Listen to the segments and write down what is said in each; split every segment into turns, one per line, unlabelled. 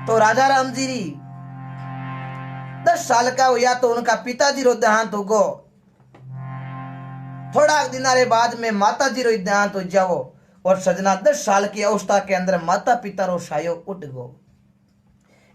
तो राजा राम जी 10 साल का हुआ तो उनका पिताजी रो देहांत हो गो। थोड़ा दिनारे बाद में माता जी रो देहांत हो जाओ और सजना 10 साल की अवस्था के अंदर माता पिता रो सायो उठ गो।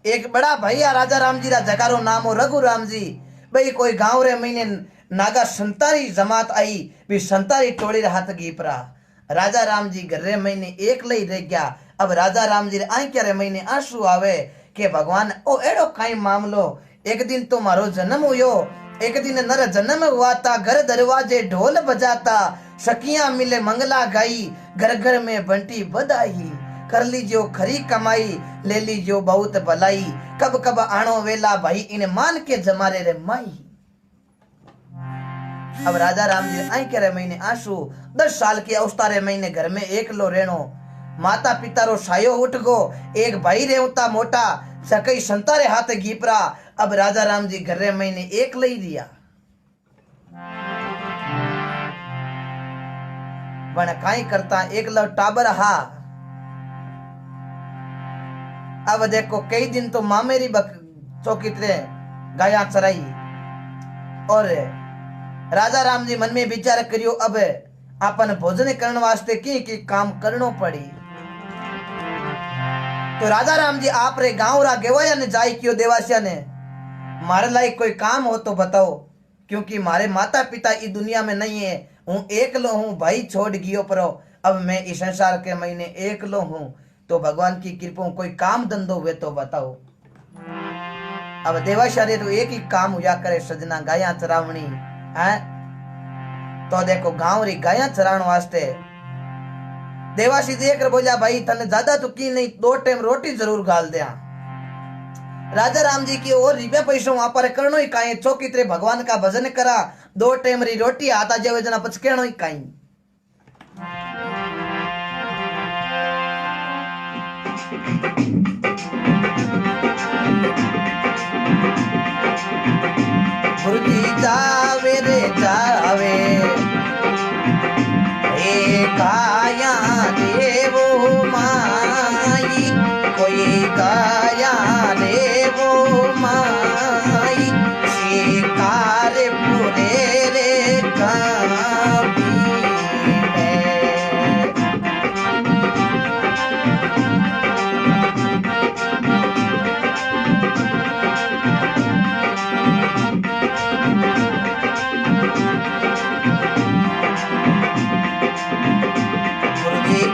एक बड़ा भैया राजा राम जी रा जगारो नाम हो रघु राम जी। भाई कोई गांव रे महीने नागा संतारी जमात आई भी संतारी टोली रे हाथ गीपरा। राजा राम जी घर रे महीने एक लई रह गया। अब राजा राम जी रे आंख रे महीने आंसू आवे के भगवान ओ एड़ो काई मामलो। एक दिन तो मारो जन्म हुयो, एक दिन नर जन्म हुआ था, घर दरवाजे ढोल बजाता, सखियां मिले मंगला गाई, घर घर में बंटी बधाई। कर लीजियो खरी कमाई, ले लीजियो बहुत भलाई, कब कब आनो वेला भाई इन मान के जमारे रे माई। अब राजा राम जी आई के रे महीने आंसू 10 साल की अवस्था रे महीने घर में एकलो रेणो। माता पिता रो सायो उठ गो। एक भाई रेवता मोटा सकई संतारे हाथ गीपरा। अब राजा राम जी घर रे महीने एक लई दिया। बन काई करता एक लो टाबर हा। अब देखो कई दिन तो मामेरी चौकीतरे गाया चराई और राजा राम जी मन में विचार करियो अब अपन भोजन करने वास्ते की काम करनो पड़ी। तो राजा राम जी आप रे गांव रा गेवाया ने जाई क्यों देवासिया ने मारे लायक कोई काम हो तो बताओ, क्योंकि मारे माता पिता इस दुनिया में नहीं है, हूँ एकलो हूँ, भाई छोड़ गियो परो, अब मैं इस संसार के महीने एकलो हूँ, तो भगवान की कृपा कोई काम धंधो हुए तो बताओ। अब देवाचार्य तो एक ही काम हुआ करे सजना गाया चरावनी है। तो देखो गांव री गाया चरावन वास्ते देवासी देख कर बोला भाई तने ज्यादा तो की नहीं 2 टाइम रोटी जरूर गाल दिया। राजा राम जी की और रिपे पैसों वहां पर करनो ही काई चौकी तेरे भगवान का भजन करा 2 टाइम री रोटी आता जावे जना पचकेनो ही काई। गुरुजी जावे रे जावे काया देवो माई, कोई गाया देवो माई, शिकार पुरे रे काबी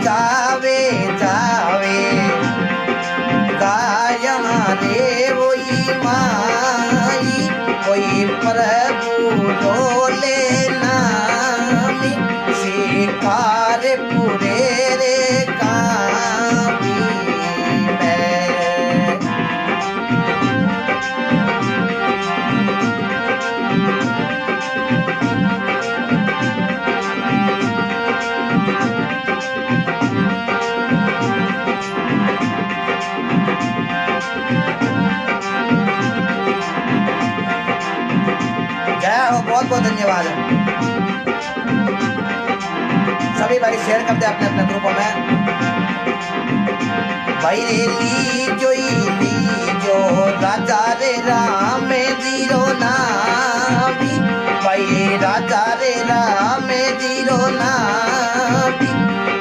जावे जावे गाया रे वही माई, कोई प्रभु बोले नामी, शिकार पुरे रे काबी बहुत बहुत धन्यवाद। सभी भाई शेयर करते अपने अपने ग्रुपों में। भाई रे लीजो राजा रे राम जीरो नामी, भाई राजा रे राम जीरो नामी,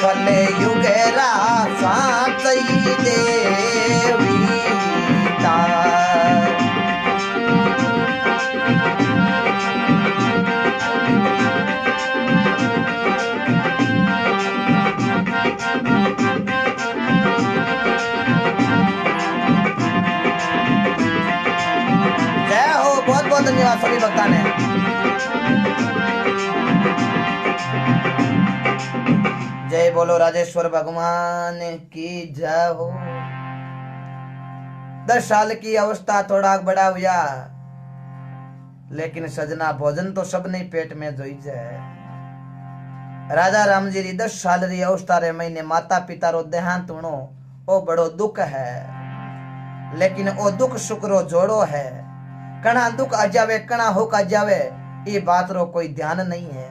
कले युग रासा सही देवी धन्यवाद सभी भक्ता ने। जय बोलो राजेश्वर भगवान की जय हो। 10 साल की अवस्था थोड़ा बड़ा हुआ, लेकिन सजना भोजन तो सब नहीं पेट में जोई जाए। राजा राम जी री 10 साल री अवस्था रे महीने माता पिता रो देहांत होनो ओ बड़ो दुख है, लेकिन ओ दुख सुख रो जोड़ो है। कणा दुख आ जावे कणा हुक आ जावे ये बात रो कोई ध्यान नहीं है।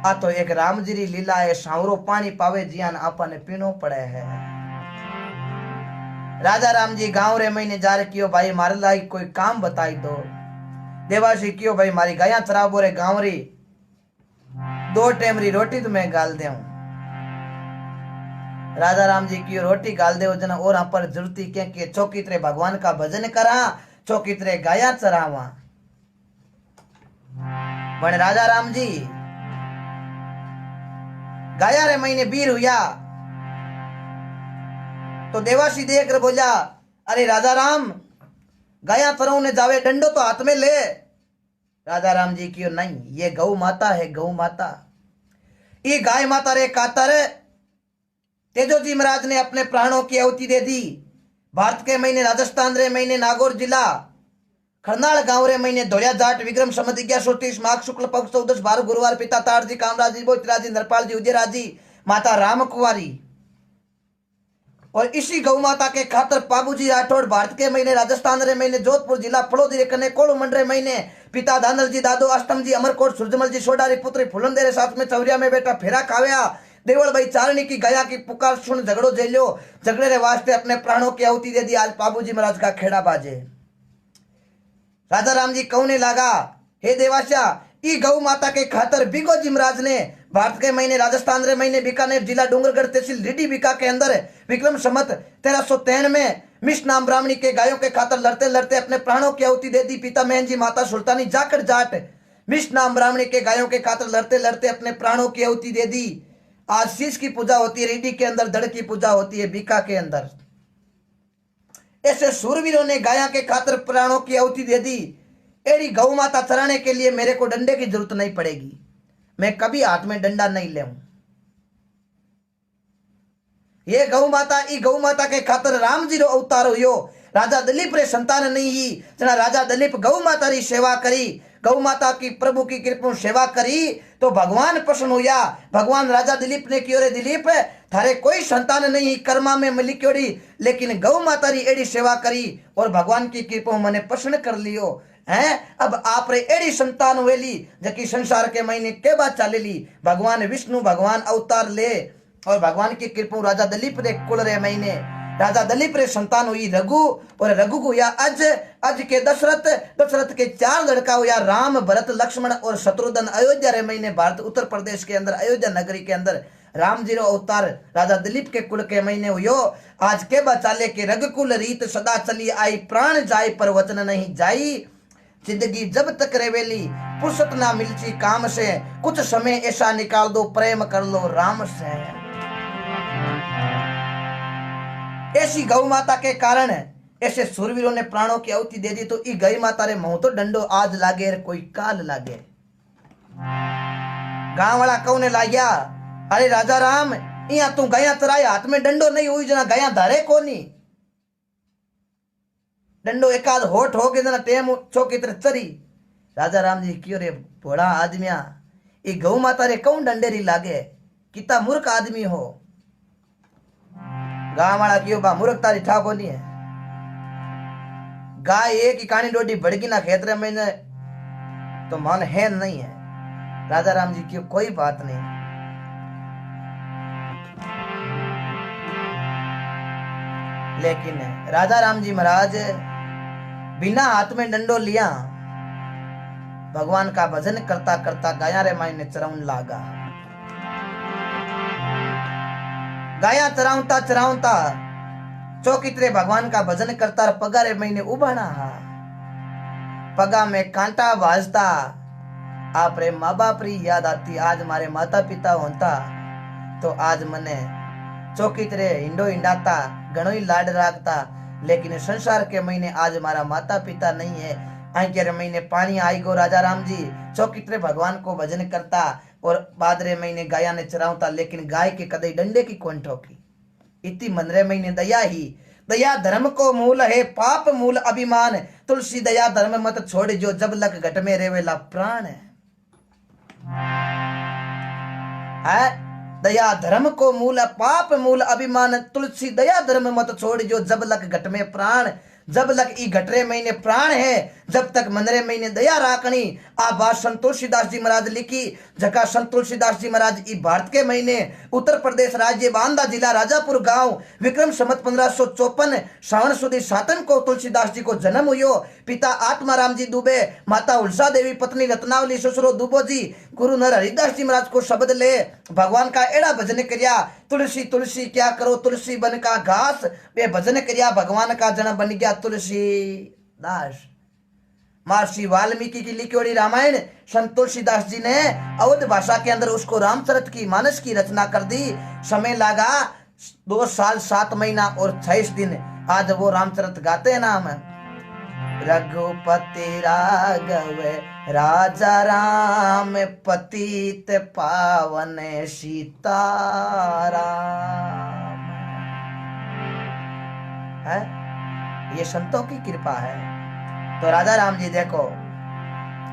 आ तो एक राम जी री लीला है, सांवरो पानी पावे जियान आपने पीनो पड़े है। राजा राम जी गांव रे महीने जा रे कियो भाई मारे लाई कोई काम बताई दो। देवासी कियो भाई मारी गाया चराबो रे गांव री 2 टाइम री रोटी तो मैं गाल देऊं। राजा राम जी की रोटी गाल दे जना और पर जरूरती के चौकी तरे भगवान का भजन करा, चौकी तरे गाया चरावा। बन राजा राम जी गाया रे महीने बीर हुआ तो देवासी देख कर बोला, अरे राजा राम गाया चराऊ ने जावे डंडो तो हाथ में ले। राजा राम जी की नहीं, ये गौ माता है, गौ माता। ये गाय माता रे कातर तेजोजी महाराज ने अपने प्राणों की आहुति दे दी। भारत के महीने राजस्थान रे महीने नागौर जिला खरनाल गांव रे महीने धोलिया जाट विक्रम संवत 1130 माघ शुक्ल पक्ष 14/12 गुरुवार पिता तार जी कामराज जी बोचराज जी नरपाल जी उदयराज जी माता राम कुंवारी। और इसी गौ माता के खातर पाबूजी राठौड़ भारत के महीने राजस्थान रे महीने जोधपुर जिला फड़ोदी रे कने कोलू मंडरे महीने पिता धानल जी दादो अष्टम जी अमरकोट सूरजमल जी सोडारी पुत्री फुलंदे रे साथ में चौरिया में बेटा फेरा खाव्या। देवल भाई चारणी की गया की पुकार सुन झगड़ो झेलो, झगड़े रे वास्ते अपने प्राणों की आहुति दे दी। आज पाबूजी महाराज का खेड़ा बाजे। राजा राम जी कहने लगा, हे देवाशा ई गौ माता के खातर बिगोजी महाराज ने भारत के महीने राजस्थान रे महीने बीकानेर जिला डूंगरगढ़ तहसील रिडी बीका के अंदर विक्रम संवत 1393 में मिश नाम ब्राह्मणी के गायों के खातर लड़ते लड़ते अपने प्राणों की आहुति दे दी। पिता महन जी माता सुल्तानी जाकर जाट मिश नाम ब्राह्मणी के गायों के खातर लड़ते लड़ते अपने प्राणों की आहुति दे दी। आज शीश की पूजा होती है रिडी के अंदर, दड़ की पूजा होती है बीका के अंदर। ऐसे सूरवीरों ने गाया के खातर प्राणों की आहुति दे दी। एड़ी गौ माता चराने के लिए मेरे को डंडे की जरूरत नहीं पड़ेगी, मैं कभी हाथ में डंडा नहीं लेऊं। ये गौ माता ई गौ माता के खातर राम जी रो अवतार हुयो। राजा दलीप रे संतान नहीं ही जना राजा दलीप गौ माता री सेवा करी, गौ माता की प्रभु की कृपा सेवा करी तो भगवान प्रसन्न हुआ। भगवान राजा दिलीप ने क्यों रे दिलीप थारे कोई संतान नहीं कर्मा में लिखोड़ी, लेकिन गौ माता री एड़ी सेवा करी और भगवान की कृपा मैंने प्रसन्न कर लियो है। अब आप रे एड़ी संतान वेली जबकि संसार के महीने के बाद चाले ली। भगवान विष्णु भगवान अवतार ले और भगवान की कृपा राजा दलीप रे कुल रे महीने राजा दलीप रे संतान हुई रघु, और रघु को या अज के दशरथ के 4 लड़का हुआ राम भरत लक्ष्मण और शत्रुघ्न। अयोध्या रे महीने भारत उत्तर प्रदेश के अंदर अयोध्या नगरी के अंदर राम जी रो अवतार राजा दिलीप के कुल के महीने हुयो। आज के बचाले के रघुकुल रीत सदा चली आई, प्राण जाए पर वचन नहीं जाई। जिंदगी जब तक रेवेली फुर्सत ना मिलची काम से, कुछ समय ऐसा निकाल दो प्रेम कर लो राम से। ऐसी गौ माता के कारण ऐसे सूरवीरों ने प्राणों की आहुति दे दी। तो ई गई माता रे मुंह तो डंडो आज लागे कोई काल लागे। गांव वाला कौने लाग्या, अरे राजा राम इया तू गया चराए हाथ में डंडो नहीं हुई जना गया धारे कोनी। डंडो एकाद होठ हो गए जना टेम चौकी तरह चरी। राजा राम जी क्यों रे भोड़ा आदमिया ई गौ माता रे कौन डंडेरी लागे, कितना मूर्ख आदमी हो। गांव वाला क्यों बा मूर्ख तारी ठाको नहीं है। गाय एक ही कानी डोडी भड़की ना खेतरे में तो मन है नहीं है। राजा राम जी क्यों कोई बात नहीं। लेकिन राजा राम जी महाराज बिना हाथ में डंडो लिया भगवान का भजन करता करता गाया रे मायने चराउन लागा। गाया चराउता चराउता चौकितरे भगवान का भजन करता पगा रे महीने उबाना हा। पगा में कांटा बाजता आप रे माँ बाप री याद आती। आज मारे माता पिता होता तो आज मने चौकितरे हिंडो हिंडाता घणो ही लाड राखता। लेकिन संसार के महीने आज मारा माता पिता नहीं है। आंके महीने पानी आई गो राजा राम जी चौकितरे भगवान को भजन करता और बादरे महीने गाया ने चरावता। लेकिन गाय के कदई डंडे की कौन ठोकी। इति मनरे महीने दया ही दया धर्म को मूल है, पाप मूल अभिमान। तुलसी दया धर्म मत छोड़ जो जब लग घट में रेवेला प्राण है। दया धर्म को मूल पाप मूल अभिमान। तुलसी दया धर्म मत छोड़ जो जब लग घट में प्राण। जब लग ई घटरे महीने प्राण है, जब तक मनरे महीने दया राखनी। आ बात संत तुलसीदास जी महाराज लिखी, जका संत तुलसीदास जी महाराज ई भारत के महीने उत्तर प्रदेश राज्य बांदा जिला राजापुर गांव विक्रम संवत 1554 श्रावण सुदी सातन को तुलसीदास जी को जन्म हुयो। पिता आत्माराम जी दुबे, माता उल्सा देवी, पत्नी रत्नावली, ससुरो दुबो जी। गुरु नर हरिदास जी महाराज को शब्द ले भगवान का एड़ा भजन करिया। तुलसी तुलसी क्या करो तुलसी बन का घास, वे भजन करिया भगवान का जन्म बन गया तुलसीदास। महर्षि वाल्मीकि की लिखी रामायण संत तुलसीदास जी ने अवध भाषा के अंदर उसको रामचरित की मानस की रचना कर दी। समय लगा 2 साल 7 महीना और 26 दिन। आज वो रामचरित गाते हैं ना हम। रघुपति राघव राजा राम पतित पावन सीताराम है। ये संतों की कृपा है। तो राजा राम जी देखो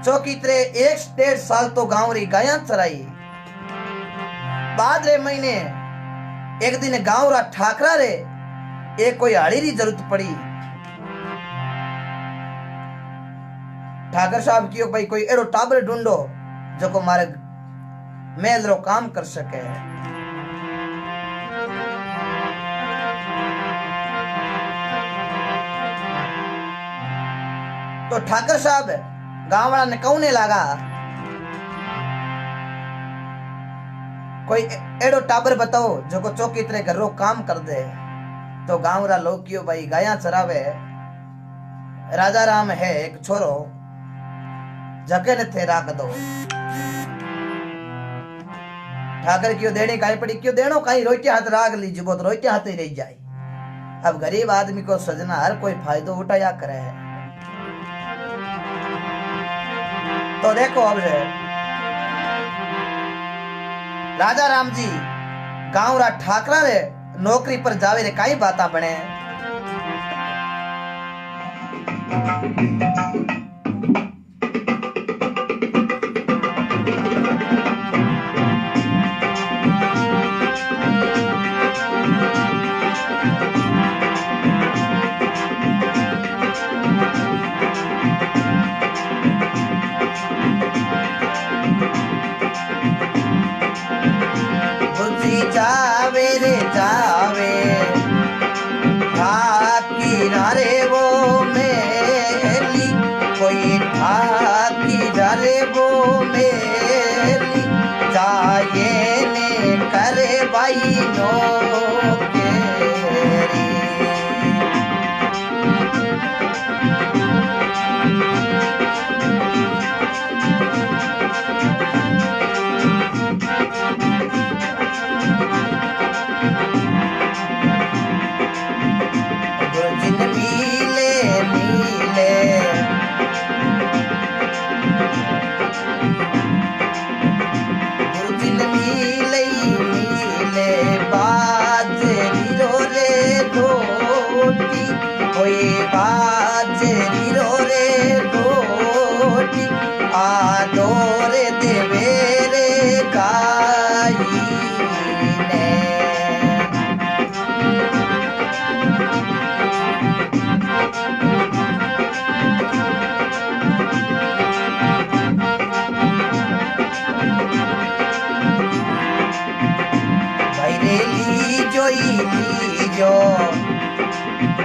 चौकीतरे 1.5 साल तो गांव री गायां चराई। बाद रे महीने एक दिन गांव रा ठाकरा रे एक कोई हाड़ी री जरूरत पड़ी। ठाकर साहब कियो भाई कोई एड़ो टाबर ढूंढो जो को मारे मेल रो काम कर सके। तो ठाकर साहब गांव वाला ने कहने लगा कोई एड़ो टाबर बताओ जो को चौकी तरह घर रो काम कर दे। तो गांव वाला लोग क्यों भाई गाया चरावे। राजा राम है एक छोरो जके ने थे राख दो। ठाकर क्यों देने काई पड़ी क्यों देनो कहीं रोटी हाथ राग लीजिए बहुत रोटी हाथ ही रह जाए। अब गरीब आदमी को सजना हर कोई फायदो उठाया करे है। तो देखो अब राजा राम जी गांव रा ठाकरा रे नौकरी पर जावे रे काई बाता बने। जावे रे जावे ठाकी रे वो मेली कोई ठाकी रे वो मेली जाए ने करे भाई नो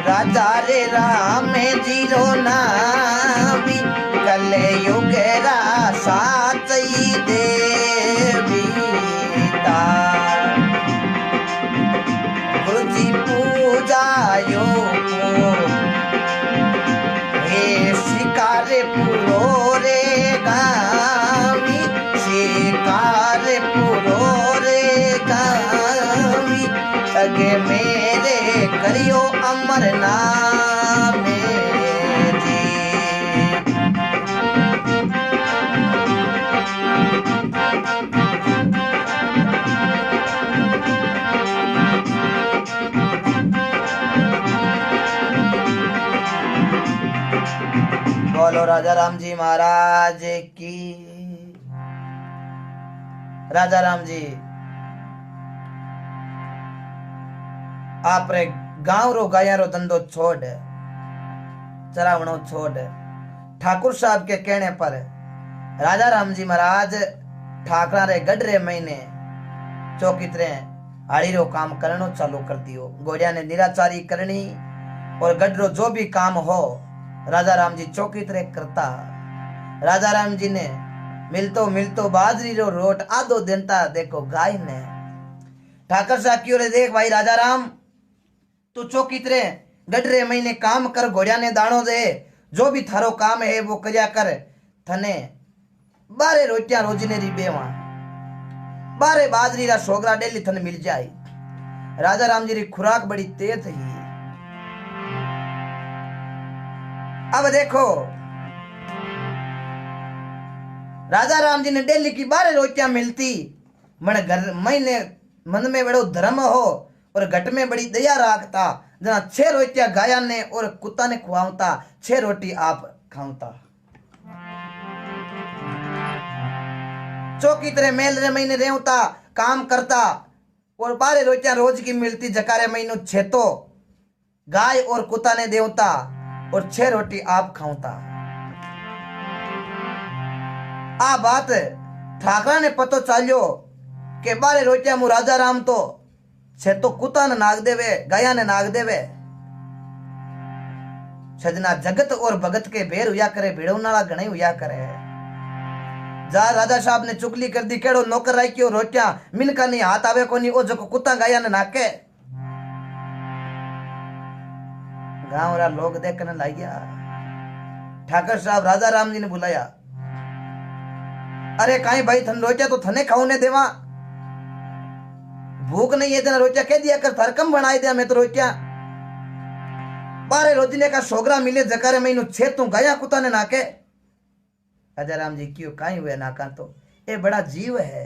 राजा रे राम जीरो नामी कले युग रा साचई देवीता गुरुजी पूजा यो हे शिकार पुरो रे गामी शिकार पुरो रे गामी अगे मेरे करियो अमर नाम जी। बोलो राजा राम जी महाराज की। राजा राम जी आप रे गांव रो गाया रो धंधो छोड़ चरावणों छोड़ ठाकुर साहब के कहने पर राजा राम जी महाराज ठाकरा रे गढ़ रे महीने चौकीतरे हाड़ी रो काम करनो चालू कर दियो। घोड़िया ने निराचारी करनी और गढ़ रो जो भी काम हो राजा राम जी चौकीतरे करता। राजा राम जी ने मिलतो मिलतो बाजरी रो रोट आधो देनता देखो गाय ने। ठाकर साहब की ओर देख भाई राजा राम तू चौकीतरे गढ़ रे महीने काम कर, घोड़िया ने दाणो दे, जो भी थारो काम है वो कर्या कर। थने 12 रोटियां रोजने री बेवा 12 बाजरी रा सोगरा डेली थने मिल जाए। राजा राम जी री खुराक बड़ी तेज ही। अब देखो राजा राम जी ने डेली की 12 रोटियां मिलती। मन घर महीने मन में बड़ो धर्म हो और घट में बड़ी दया राखता। जना 6 रोटियां गाया ने और कुत्ता ने खुआवता, 6 रोटी आप खाऊता। चौकी तरह मेल रे महीने रेवता काम करता और 12 रोटियां रोज की मिलती। जकारे महीनों 6 तो गाय और कुत्ता ने देवता और 6 रोटी आप खाऊता। आ बात ठाकरा ने पतो चालियो के 12 रोटियां मु राजा राम तो 6 तो कुत्ता ने नाग देवे, गाया ने नाग देवे। सजना जगत और भगत के बेर हुआ करे, भिड़ो नाला घणे हुआ करे। जा राजा साहब ने चुगली कर दी, केड़ो नौकर राखियो रोटियां मिनका नहीं हाथ आवे कोनी, ओ जको कुत्ता गाया ने नाके। गांव रा लोग देखने लागिया। ठाकर साहब राजा राम जी ने बुलाया, अरे काई भाई थन रोटियां तो थने खाऊने देवा, भूख नहीं है जना रोटियां कह दिया कर, थार कम बनाई दिया मैं तो रोटियां। 12 रोजने का सोगरा मिले, जकारे महीनों 6 तू गाया कुत्ता ने नाके। राजा राम जी क्यों काई हुए नाका तो ये बड़ा जीव है,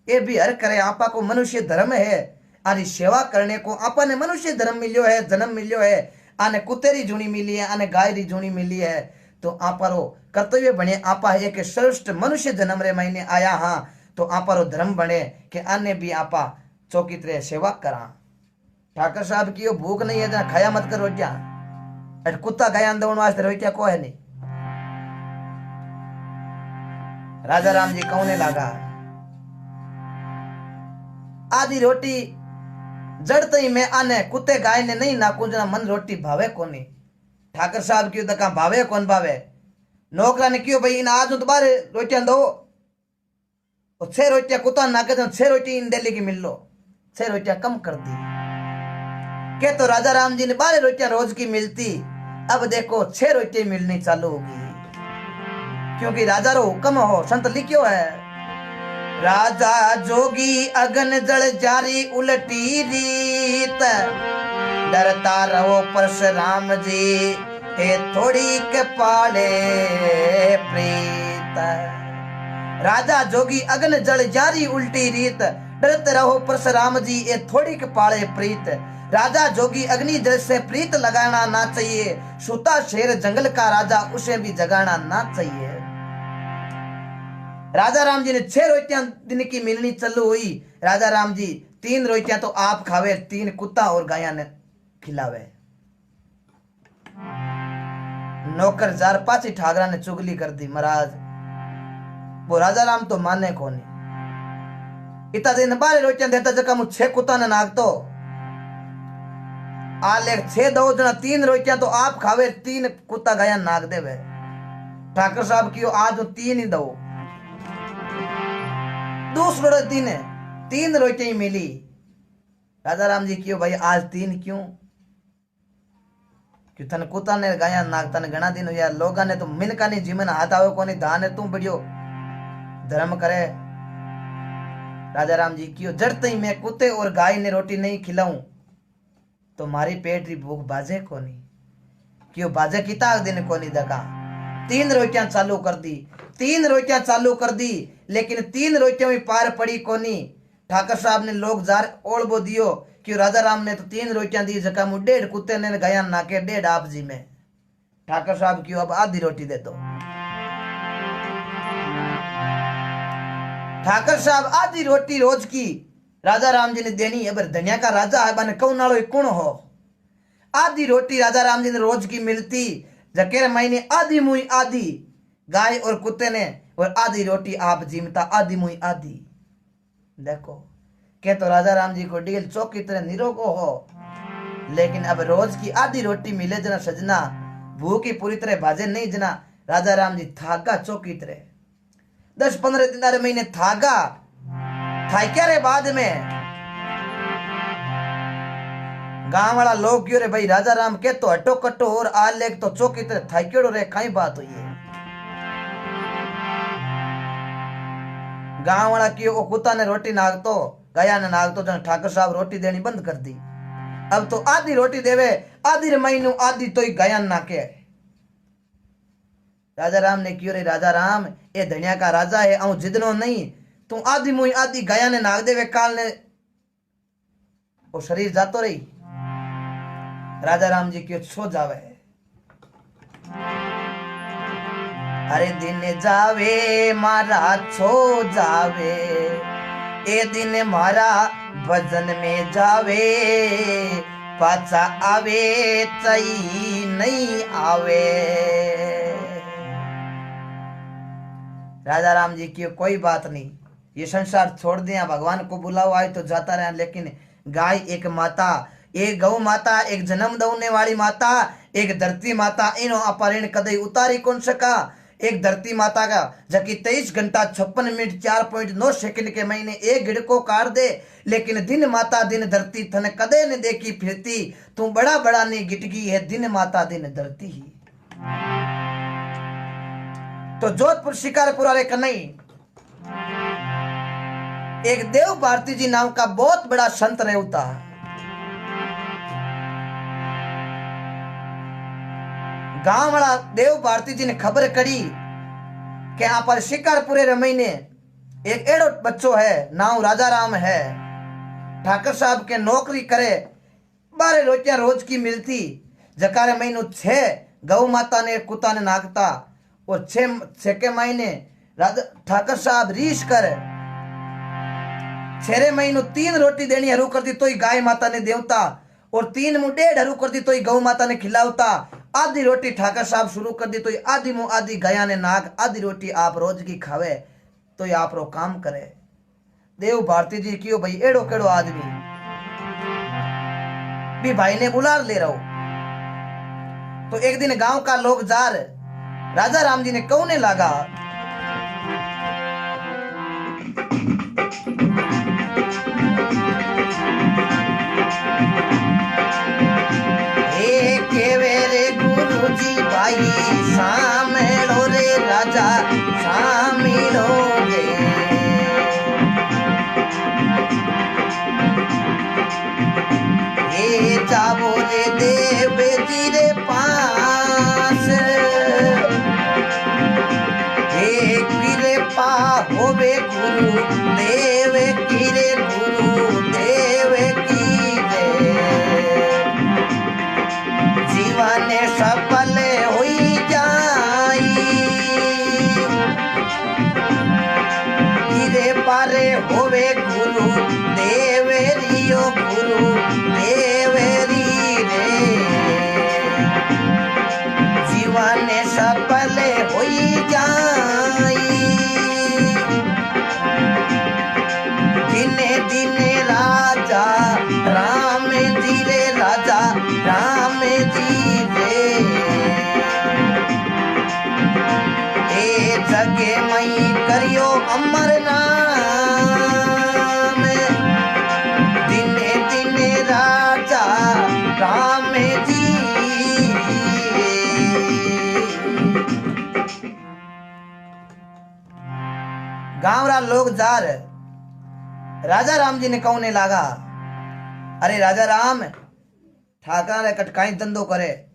ये भी हर करे। आपा को मनुष्य धर्म है, आरी सेवा करने को आपा ने मनुष्य धर्म मिलियो है, जन्म मिलियो है। आने कुत्ते री जूनी मिली है, आने गाय री जूनी मिली है, तो आपा रो कर्तव्य बने। आपा एक श्रेष्ठ मनुष्य जन्म रे महीने आया हाँ, तो आपा रो धर्म बने कि आने भी आपा चौकी तरह सेवा करा। ठाकर साहब की भूख नहीं है जना खाया मत कर रोटियां, कुत्ता गाया दौड़ वास्ते रोटियां को है नहीं। राजा राम जी कहने लगा, आधी रोटी जड़ते ही मैं आने कुत्ते गाय ने नहीं नाकू, जना मन रोटी भावे कोनी। ठाकर साहब क्यों तक भावे कौन भावे। नौकरा ने क्यों भाई इन आज तो 12 रोटियां दो, 6 रोटियां कुत्ता नाके तो 6 रोटी इन डेली की मिल लो, 6 रोटियां कम कर दी के। तो राजा राम जी ने 12 रोटियां रोज की मिलती, अब देखो 6 रोटियां मिलनी चालू होगी, क्योंकि राजा रो हुक्म हो। संत लिखियो है, राजा जोगी अगन जल जारी उलटी रीत, डरता रहो परशुराम जी हे थोड़ी के पाले प्रीत। राजा जोगी अगन जल जारी उल्टी रीत, डरते रहो परशुराम जी ये थोड़ी के पाले प्रीत। राजा जोगी अग्नि जल से प्रीत लगाना ना चाहिए, सूता शेर जंगल का राजा उसे भी जगाना ना चाहिए। राजा राम जी ने 6 रोटियां दिन की मिलनी चालू हुई। राजा राम जी 3 रोटियां तो आप खावे, 3 कुत्ता और गाया ने खिलावे। नौकर जार पाची ठाकरा ने चुगली कर दी, महाराज वो राजा राम तो माने को नहीं। इतना दिन 12 रोटियां देता जका मु 6 कुत्ता ने नाग तो आ ले 6 दो जना 3 रोटियां तो आप खावे, 3 कुत्ता गाया नाग देवे। ठाकर साहब की आज 3 ही दो, दूसरे दिन 3 रोटियां मिली। राजा राम जी क्यों भाई आज 3 क्यों? क्यों थन कुत्ता ने गाया नाग तन घना दिन हुआ, लोगा ने तो मिनका नहीं जीवन हाथ आवे को नहीं, धान तू बढ़ियो धर्म करे। राजा राम जी क्यों जड़ते ही मैं कुत्ते और गाय ने रोटी नहीं खिलाऊं तो मारी पेट री भूख बाजे को नहीं, क्यों बाजे किता दिन को नहीं दका। 3 रोटियां चालू कर दी, 3 रोटियां चालू कर दी, लेकिन 3 रोटियां भी पार पड़ी कोनी। ठाकर साहब ने लोग जार ओढ़बो दियो, क्यों राजा राम ने तो 3 रोटियां दी, जका मु 1.5 कुत्ते ने गाया नाके 1.5 आप जी में। ठाकर साहब क्यों अब आधी रोटी दे दो। ठाकर साहब आधी रोटी रोज की राजा राम जी ने देनी। अब धनिया का राजा है बने कौन नालो कौन हो। आधी रोटी राजा राम जी ने रोज की मिलती, जकेर महीने आधी मुई आधी गाय और कुत्ते ने और आधी रोटी आप जीमता आधी मुई आधी। देखो के तो राजा राम जी को डील चौकी तरह निरोगो हो, लेकिन अब रोज की आधी रोटी मिले जना सजना भूखी पूरी तरह भाजे नहीं जना। राजा राम जी थागा चौकी तरह 10-15 दिन महीने थागा था क्या रे बाद में गांव वाला लोग क्यों रे भाई राजा राम के तो हटो कटो और आ लेक तो चौकी तरह था क्यों रे कई बात हुई है। गांव वाला क्यों वो कुत्ता ने रोटी नाग तो गया ने नाग तो जन ठाकर साहब रोटी देनी बंद कर दी। अब तो आधी रोटी देवे आधी महीनू आधी तो ही गया ना के। राजा राम ने क्यों रे राजा राम ये धनिया का राजा है आऊं जिदनो नहीं तू आधी मुई आधी गया ने नाग देवे काल ने वो शरीर जातो रही। राजा राम जी क्यों छो जावे अरे दिन जावे मारा छो जावे ए दिन मारा भजन में जावे पाचा आवे चई नहीं आवे। राजा राम जी की कोई बात नहीं, ये संसार छोड़ दिया भगवान को बुलाओ आए तो जाता रहा, लेकिन गाय एक माता, एक गौ माता, एक जन्म दौने वाली माता, एक धरती माता, इनो अपहरण कदई उतारी कौन सका। एक धरती माता का जबकि 23 घंटा 56 मिनट 4.9 सेकंड के महीने एक गिड़ को काट दे, लेकिन दिन माता दिन धरती थन कदे ने देखी फिरती। तू बड़ा बड़ा ने गिटगी है दिन माता दिन धरती ही। तो जोधपुर शिकारपुर वाले कन्हई एक देव भारती जी नाम का बहुत बड़ा संत रहता है। गांव वाला देव भारती जी ने खबर करी कि यहाँ पर शिकारपुरे रमईने एक एड़ो बच्चो है नाम राजा राम है, ठाकर साहब के नौकरी करे, 12 रोटियां रोज की मिलती। जकारे महीनों 6 गौ माता ने कुत्ता ने नागता और 6 के महीने ठाकर साहब रीश कर 6 महीनों 3 रोटी देनी हरू कर दी तो ही गाय माता ने देवता, और 3 मुंह 1.5 हरू कर दी तो ही गौ माता ने खिलावता। आधी रोटी ठाकर साहब शुरू कर दी तो आधी मुंह आधी गया ने नाग, आधी रोटी आप रोज की खावे तो ये आप रो काम करे। देव भारती जी क्यों भाई एड़ो केड़ो आदमी भी भाई ने बुला ले रहो। तो एक दिन गांव का लोग जार राजा राम जी ने कहने लगा गुरुजी भाई सामेलो रे राजा सामिलो रे, ये जाबो रे देव जी रे पास, एक पीरे पा होवे गुरु देव की रे गुरु देव की रे, जीवन सफल हुई जाई गिरे पारे होवे गुरु देवेरियो गुरु देवेरी रे, जीवन सफल हुई जाई दिने दिने राजा राम जी रे राजा राम जी रे, ए जगे मई करियो अमर नाम दिने दिने राजा राम जी। गांव रा लोग जार राजा राम जी ने कहने लगा अरे राजा राम ठाकरा ने कटकाई धंधो करे,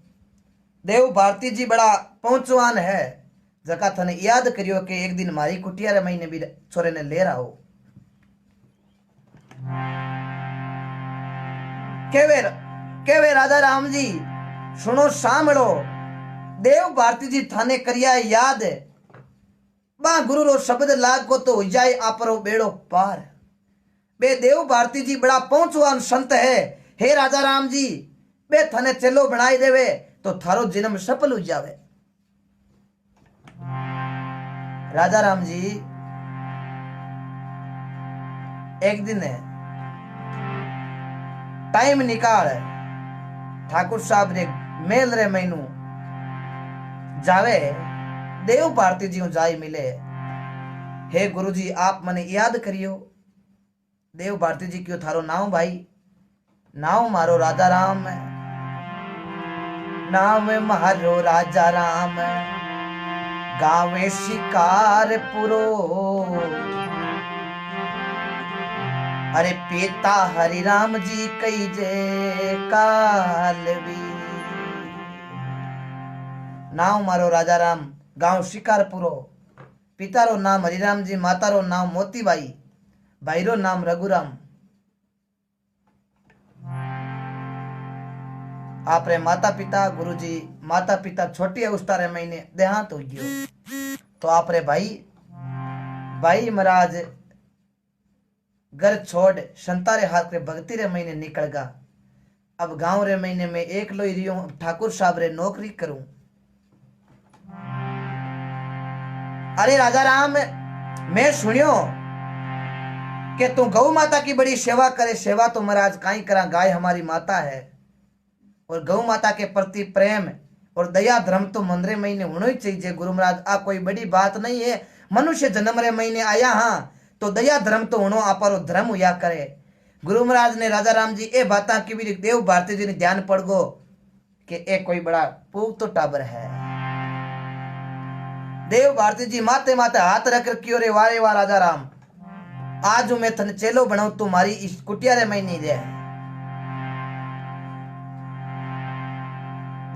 देव भारती जी बड़ा पहुंचवान है, जका थने याद करियो कि एक दिन मारी कुटिया रे महीने भी छोरे ने ले रहा हो। केवे राजा राम जी सुनो सामड़ो, देव भारती जी थाने करिया याद बा गुरु रो शब्द लाग को तो हो जाए आपरो बेड़ो पार। बे देव भारती जी बड़ा पहुंचवान संत है, हे राजा राम जी बे थने चलो बनाई देवे तो थारो जन्म सफल हो जावे। राजा राम जी एक दिन टाइम निकाल ठाकुर साहब रे मेल रे मैनू जावे देव भारती जी जाई मिले। हे गुरुजी आप मने याद करियो। देव भारती जी क्यों थारो नाम भाई? नाम मारो राजा राम, नाम मारो राजा राम, गावे शिकार पुरो, अरे पिता हरि राम जी कई जय कालवी। नाम मारो राजा राम, गांव शिकारपुरो, पिता रो नाम हरिराम जी, माता रो नाम मोतीबाई, भाई रो नाम रघुराम। आपरे माता पिता गुरुजी माता पिता छोटी अवस्था रे महीने देहांत हो गयो। तो आपरे भाई महाराज घर छोड़ संतारे हाथ रे भक्ति रे महीने निकल गा। अब गांव रे महीने में एक लोई रियो ठाकुर साहब रे नौकरी करूं। अरे राजा राम मैं सुनियो कि तू गौ माता की बड़ी सेवा करे। सेवा तो महाराज काई करा, गाय हमारी माता है और गौ माता के प्रति प्रेम और दया धर्म तो मन रे महीने होना ही चाहिए। गुरु महाराज आ कोई बड़ी बात नहीं है, मनुष्य जन्म रे महीने आया हाँ तो दया धर्म तो होनो आपारो धर्म हुआ करे। गुरु महाराज ने राजा राम जी ए बाता की भी देव भारती जी ने ध्यान पड़ गो कि ए कोई बड़ा पूप तो टाबर है। देव भारती जी माते माते हाथ रख क्यों रे वारे वाह राजा राम, आज मैं थन चेलो बनाऊ तुम्हारी इस कुटिया रे मैं नहीं रहे।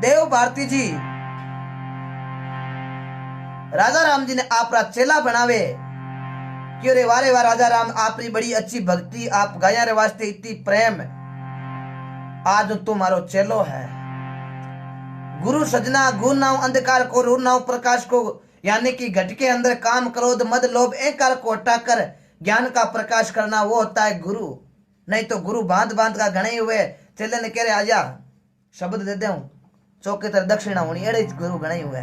देव भारती जी राजा राम जी ने आपरा चेला बनावे क्यों रे वारे वाह राजा राम, आपरी बड़ी अच्छी भक्ति, आप गाया रे वास्ते इतनी प्रेम, आज तुम्हारो चेलो है। गुरु सजना गुण नाव अंधकार को रूर नाव प्रकाश को, यानी कि घट के अंदर काम क्रोध मद लोभ अहंकार को हटाकर ज्ञान का प्रकाश करना वो होता है गुरु। नहीं तो गुरु बांध बांध का घने हुए चेले ने कह रहे आजा शब्द दे दूं चौके तर दक्षिणा होनी, एड़े गुरु घने हुए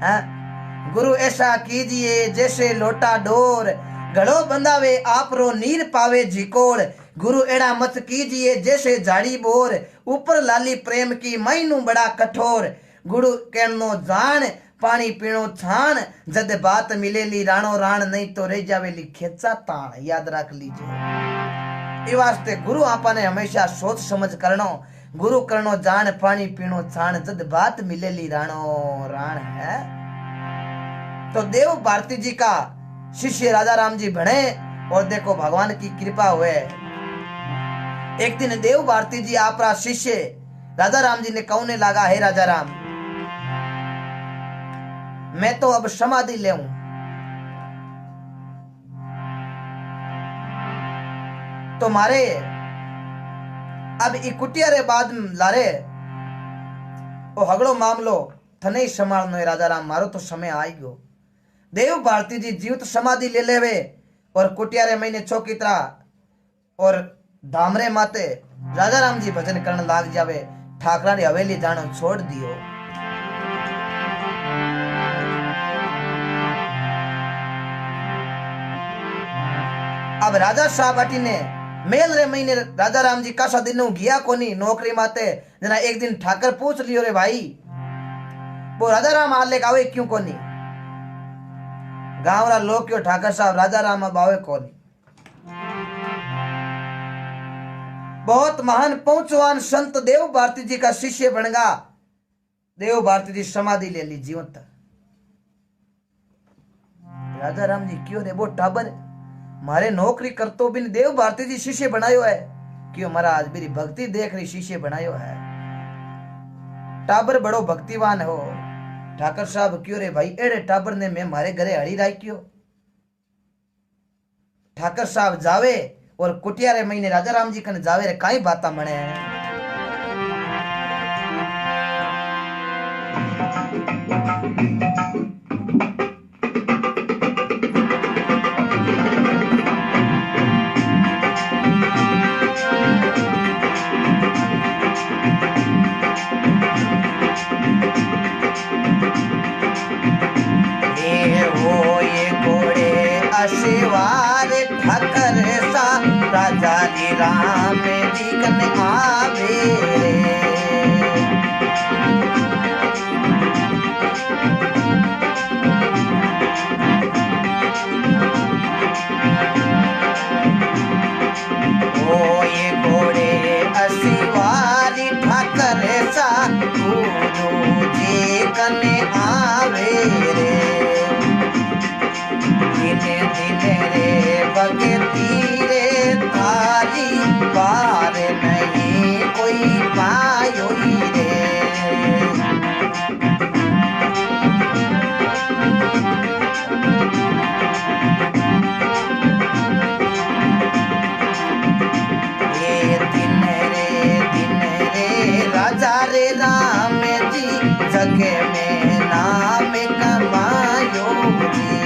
हैं। गुरु ऐसा कीजिए जैसे लोटा डोर, गड़ो बंधावे आप रो नीर पावे झिकोड़। गुरु एड़ा मत कीजिए जैसे झाड़ी बोर, ऊपर लाली प्रेम की मैनू बड़ा कठोर। गुरु कहनो जान पानी पीणो छान, जद बात मिलेली राणो राण, नहीं तो रह जावेली खेचा ताण। याद रख लीजिए ये वास्ते गुरु आपने हमेशा सोच समझ करनो। गुरु करनो जान पानी पीणो छान, जद बात मिलेली राणो राण है। तो देव भारती जी का शिष्य राजा राम जी बने और देखो भगवान की कृपा हुए। एक दिन देव भारती जी आपरा शिष्य राजा राम जी ने कहने लगा, हे राजा राम मैं तो अब समाधि ले तुम्हारे अब इकुटिया रे बाद लारे ओ हगड़ो मामलो थने ही संभालनो है राजा राम, मारो तो समय आई गयो। देव भारती जी जीवित समाधि ले लेवे और कुटिया रे महीने चौकीतरा और धामरे माते राजा राम जी भजन करने लाग जावे। ठाकरा री हवेली जानो छोड़ दियो। अब राजा साहब अटी ने मेल रे महीने राजा राम जी कासा दिन गया कोनी नौकरी माते। जना एक दिन ठाकर पूछ लियो रे भाई वो राजा राम हाल लेके आवे क्यों कोनी? गांव रा लोग क्यों ठाकर साहब राजा राम अब आवे कोनी? बहुत महान पहुंचवान संत देव भारती जी का शिष्य बनगा। देव भारती जी समाधि ले ली जीवंत। राजा राम जी क्यों रे वो टाबर मारे नौकरी करतो बिन देव भारती जी शिष्य बनायो है क्यों? महाराज मेरी भक्ति देख रही शिष्य बनायो है। टाबर बड़ो भक्तिवान हो। ठाकर साहब क्यों रे भाई एड़े टाबर ने मैं मारे घरे हड़ी राख्यो। ठाकर साहब जावे और कुटिया रे महीने राजा राम जी कने जावे रे काई बाता मणे है। ये घोड़े अशिवार ठाकर सा राजा जी राम जी कन आवे ये घोड़े अशिवारी ठाकर सा गुरु जी कन आवे रे दिने दिने रे भगती रे तारी पार नहीं कोई पायो रे राजा रे राम जी जग में नाम कमायो जी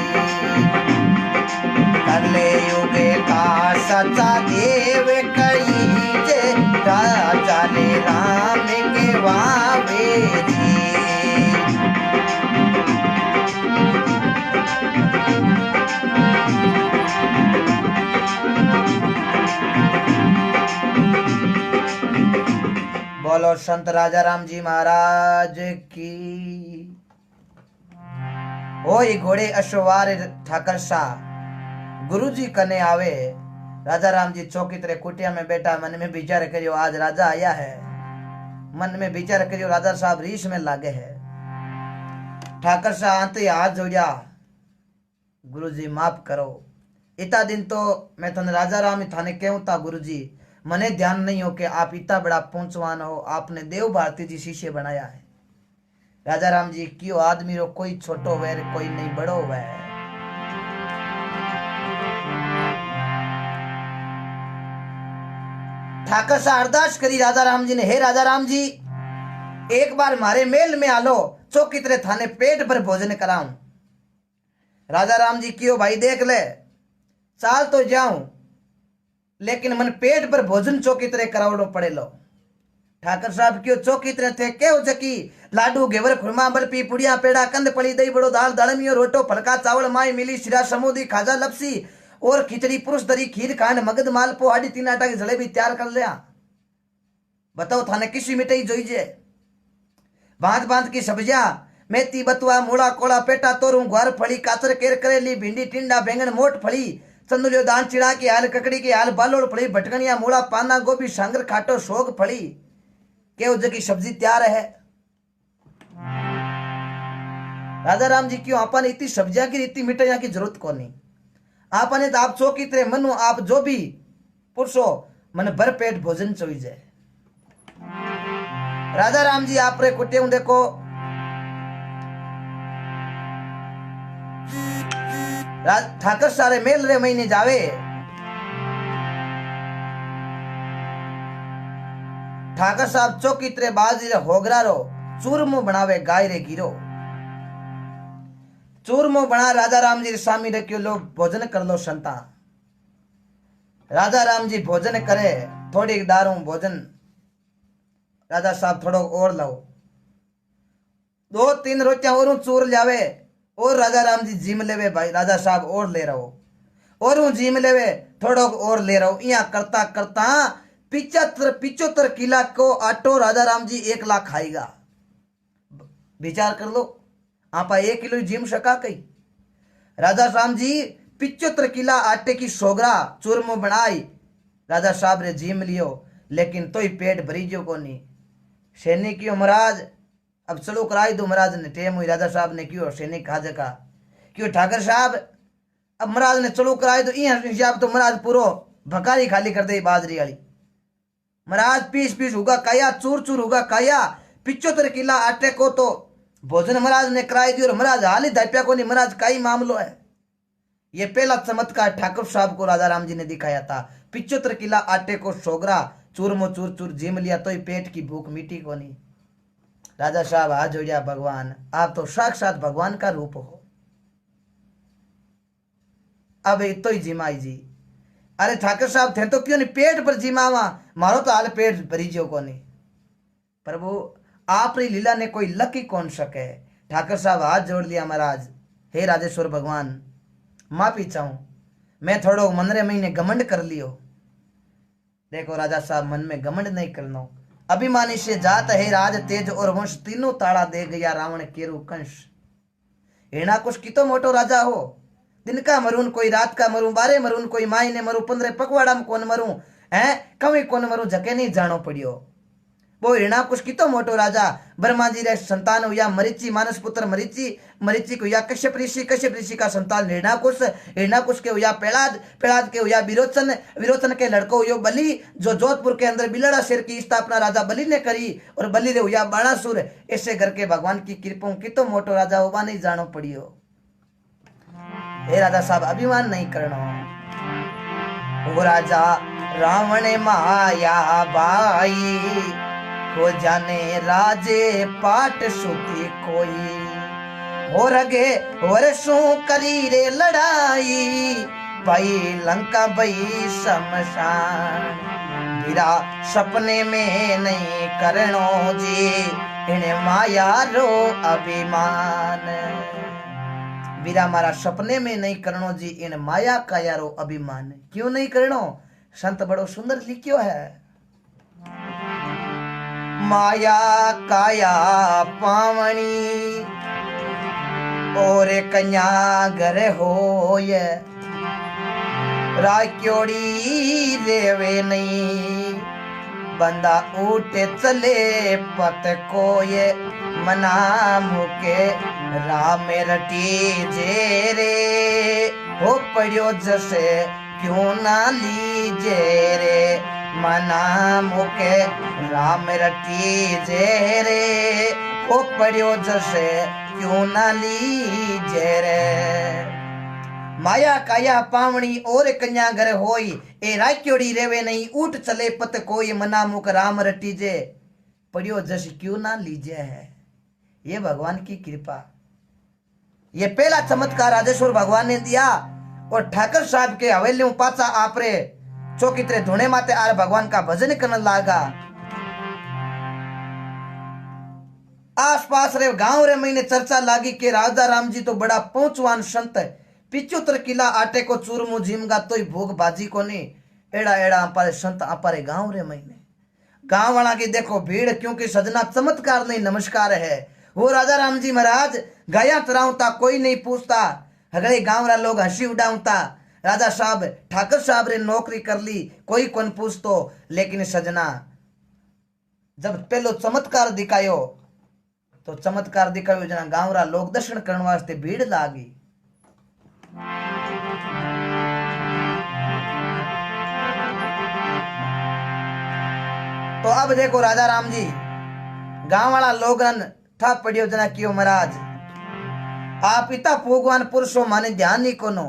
कले युग का सच्चा देव कई जे राजा रे राम के वावे जी बोलो संत राजा राम जी महाराज की। ओ ये घोड़े अश्वार ठाकर शाह गुरु जी कने आवे राजा राम जी चौकी तरह कुटिया में बैठा मन में विचार करियो आज राजा आया है मन में विचार करियो राजा साहब रीस में लागे है ठाकर शाह आते हाथ जोड़िया गुरु जी माफ करो इतना दिन तो मैं थाने राजा राम थाने कहूं था गुरु जी मने ध्यान नहीं हो कि आप इतना बड़ा पहुंचवान हो आपने देव भारती जी शिष्य बनाया है राजा राम जी क्यों आदमी रो कोई छोटो वैर कोई नहीं बड़ो वै ठाकर सा अरदास करी राजा राम जी ने हे राजा राम जी एक बार मारे मेल में आलो चौकी तरह थाने पेट पर भोजन कराऊं राजा राम जी क्यों भाई देख ले चाल तो जाऊं लेकिन मन पेट पर भोजन चौकी तरह करावड़ो पड़े लो ठाकर साहब क्यों चौकी तरह थे क्यों जकी लाडू घेवर खुरमा बर्फी पुड़िया पेड़ा कंद पड़ी दही बड़ो दाल दालमियो रोटो फलका चावल माई मिली शिरा समूदी खाजा लपसी और खिचड़ी पुरुष दरी खीर खांड मगध मालपो हाडी तीन आटा की जलेबी तैयार कर लिया बताओ थाने किसी मिठाई जोईजे भांत भांत की सब्जियां मेथी बतुआ मूला कोड़ा पेटा तोरू ग्वार फली काचर केर करेली भिंडी टिंडा बैंगन मोट फली चंदुलियो दान चिड़ा की हाल ककड़ी की हाल बालोड़ फली भटकनिया मूला पाना गोभी सांगर खाटो शोग फली के जगी सब्जी तैयार है राजा राम जी क्यों आपने इतनी सब्जियां की इतनी मिठाइयां की जरूरत को नहीं आपने तो आप चौकी तरह मनु आप जो भी पुरुषो मन भर पेट भोजन चोईजे राजा राम जी आप रे कुटिया देखो ठाकर सारे मेल रे महीने जावे ठाकर साहब चौकी तरह बाजी रे होगरा रो चूरमो बनावे गाय रे गिरो चूरमो बना राजा राम जी सामी रखियो लो भोजन कर लो संता राजा राम जी भोजन करे थोड़ी दारू भोजन राजा साहब थोड़ो और लो दो तीन रोटियां और चूर जावे और राजा राम जी जिम लेवे भाई राजा साहब और ले रहो और जिम लेवे थोड़ो और ले रहो यहाँ करता करता 75 किला को आटो राजा राम जी 1 लाख खाएगा विचार कर लो आपा 1 किलो जिम सका कई राजा राम जी 75 किला आटे की सोगरा चूरमो बनाई राजा साहब रे जिम लियो लेकिन तो ही पेट भरी जो को नहीं सैनिक महाराज अब चलो कराई दो महाराज ने टेम हुई राजा साहब ने क्यों सैनिक कहा जगह क्यों ठाकर साहब अब महाराज ने चलो कराई दो हिसाब तो महाराज पूरो भकारी खाली कर दे बाजरी वाली महाराज पीस पीस होगा काया चूर चूर होगा काया 75 किला आटे को तो भोजन महाराज ने कराई दी और महाराज हाल ही दापिया को नहीं महाराज का ही मामलो है ये पहला चमत्कार ठाकुर साहब को राजा राम जी ने दिखाया था 75 किला आटे को सोगरा चूरमो चूर चूर जिम लिया तो ही पेट की भूख मिटी को नहीं राजा साहब हाथ जोड़िया भगवान आप तो साक्षात भगवान का रूप हो अब तो ही जिमाई जी अरे ठाकुर साहब थे तो क्यों नहीं पेट पर जिमावा मारो तो हाल पेट भरी जो को नहीं प्रभु आपरी लीला ने कोई लकी कौन सके। ठाकर साहब हाथ जोड़ लिया महाराज, हे राजेश्वर भगवान माफी चाहूं, मैं थोड़ो मनरे महीने घमंड कर लियो। देखो राजा साहब मन में घमंड नहीं करना, अभिमानी से जात है राज तेज और वंश, तीनों ताड़ा दे गया रावण केरु कंस। हेना कुछ कितो मोटो राजा हो, दिन का मरून कोई रात का मरून, 12 मरून कोई माई ने मरू, 15 पकवाड़ा में कौन मरू है, कभी कौन मरू जके नहीं जानो पड़ियो। वो हिरणा कुछ कितो मोटो राजा, ब्रह्मा जी रे संतान हुआ मरीचि, मानस पुत्र मरीचि, मरीचि को हुआ कश्यप ऋषि, कश्यप ऋषि का संतान हिरणाकुश के हुआ प्रहलाद, प्रहलाद के हुआ विरोचन, विरोचन के लड़को हुआ बलि, जो जोधपुर के अंदर बिलड़ा शेर की स्थापना राजा बलि ने करी, और बलि रे हुआ बाणासुर। ऐसे करके भगवान की कृपा कितो मोटो राजा होगा नहीं जानो पड़ियो। हे राजा साहब अभिमान नहीं करना। वो राजा रावण माया बाई, को जाने राजे पाट सुखी कोई, हो रगे वर्षों करी रे लड़ाई, भाई लंका भाई शमशान, मेरा सपने में नहीं करनो जी, इन्हें माया रो अभिमान। वीरा मारा सपने में नहीं करनो जी, इन माया का यारो अभिमान। क्यों नहीं करनो, संत बड़ो सुंदर लिखियो है, माया काया पावनी और कन्या घर होय, राक्योड़ी रेवे नहीं, बंदा उठे चले पत कोय, मना मुके राम रटी जे रे, हो पड़ियो जसे क्यों ना लीजे रे, मना मुके राम रटी जे रे, हो पड़ियो जसे क्यों ना लीजे रे। माया काया पावनी और कन्या घर होई, ए राक्योड़ी रेवे नहीं, उठ चले पत कोई, मना मुक राम रटी जे, पड़ियो जस क्यों ना लीजे है। ये भगवान की कृपा, ये पहला चमत्कार राजेश्वर भगवान ने दिया। और ठाकर साहब के हवेली में पाचा आपरे चौकीतरे धुने माते आर भगवान का भजन करने लगा। आसपास रे गांव रे महीने चर्चा लागी के राजा राम जी तो बड़ा पहुंचवान संत है, 75 किला आटे को चूरमू झीमगा तो भोग बाजी को नहीं, एड़ा एड़ा अपारे संत अपारे गांव रे महीने। गांव वाला की देखो भीड़, क्योंकि सजना चमत्कार नहीं नमस्कार है। वो राजा राम जी महाराज गया तराउता कोई नहीं पूछता, अगले गांव रा लोग हंसी उड़ाऊता, राजा साहब ठाकर साहब रे नौकरी कर ली कोई कौन पूछतो। लेकिन सजना जब पहलो चमत्कार दिखायो तो चमत्कार दिखायो जना गांव रा लोग दर्शन करने वास्ते भीड़ लागी। तो अब देखो राजा राम जी गांव वाला लोग था पड़ियो जना कियो महाराज, आप पिता भगवान पुरुषों माने ध्यान नहीं कोनो।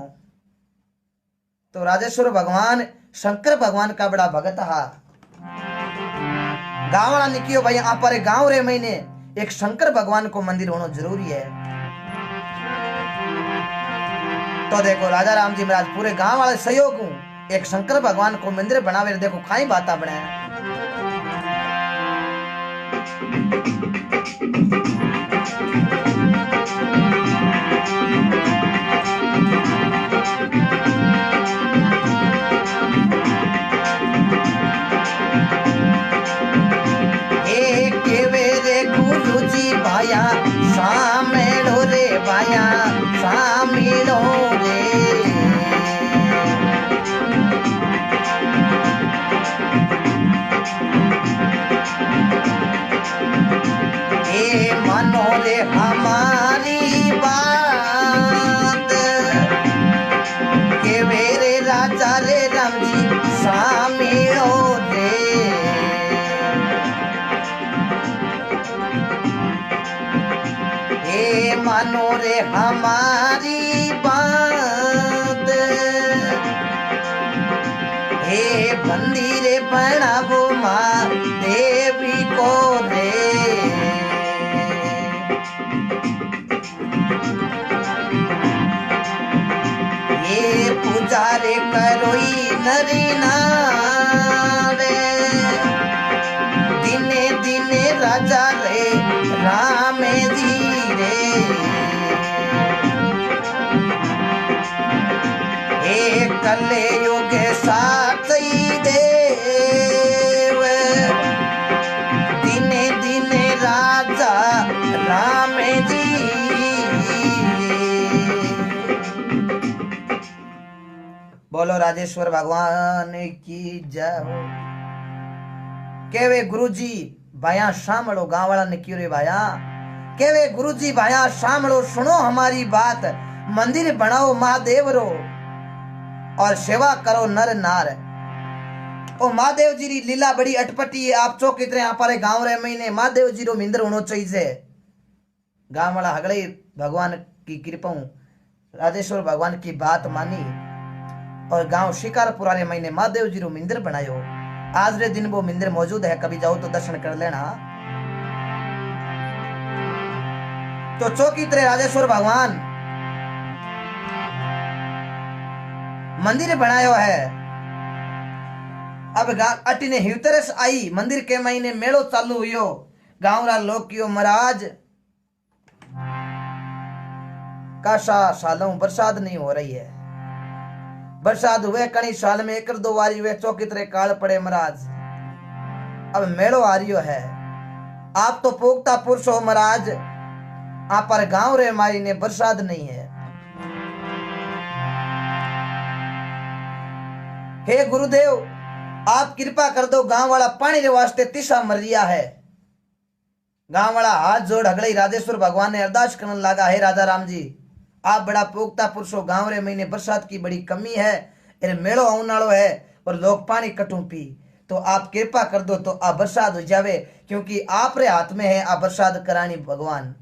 तो राजेश्वर भगवान शंकर भगवान का बड़ा भगत हा। गांव वाला निकियो भाई आप गांव रे महीने एक शंकर भगवान को मंदिर होना जरूरी है। तो देखो राजा राम जी महाराज पूरे गांव वाले सहयोग हूं, एक शंकर भगवान को मंदिर बनावे। देखो खाई बाता बनाया। भाया सामेड़ो रे, भाया सामेड़ो रे, ए मानो रे हमारी बात, के मेरे राजा रे राम जी सामेड़ो रे, मानो रे हमारी बात, हे मंदिर बनावो माँ देवी को रे, ये पुजारे करोई नरी नारे, दिने दिने राजा रे एक कले युग साथी देव दिने दिने राजा राम जी। बोलो राजेश्वर भगवान की जय हो। केवे गुरुजी भाया सामड़ो, गांव वाला ने क्यों रे भाया, केवे गुरुजी भाया सामड़ो, सुनो हमारी बात, मंदिर बनाओ महादेव रो और सेवा करो नर नार। ओ महादेव जी री लीला बड़ी अटपटी है। आप चौक इतने हमारे गांव रे महीने महादेव जी रो मिंदर होना चाहिए। गांव वाला हगड़े भगवान की कृपा राजेश्वर भगवान की बात मानी और गांव शिकारपुरा रे महीने महादेव जी रो मिंदर बनायो। आज रे दिन वो मिंदर मौजूद है, कभी जाओ तो दर्शन कर लेना। तो चौकी तरह राजेश्वर भगवान मंदिर बनायो है। अब अटी ने हिवतरस आई, मंदिर के महीने मेलो चालू हुयो। गांव रा लोग कियो महाराज काशा सालों बरसात नहीं हो रही है। बरसात हुए कई साल में एक दो बारी हुए, चौकी तरह काल पड़े महाराज। अब मेलो आ रियो है, आप तो पोगता पुरुष हो महाराज, आप पर गांव रे मारी ने बरसात नहीं है। हे गुरुदेव आप कृपा कर दो, गांव वाला पानी रे वास्ते तिसा मर रिया है। गांव वाला हाथ जोड़ हगड़े राजेश्वर भगवान ने अरदास करने लगा, हे राजा राम जी आप बड़ा पोगता पुरुष हो, गांव रे महीने बरसात की बड़ी कमी है, मेलो आने वालो है और लोग पानी कटू पी, तो आप कृपा कर दो तो आ बरसात हो जावे, क्योंकि आप रे हाथ में है आ बरसात करानी भगवान।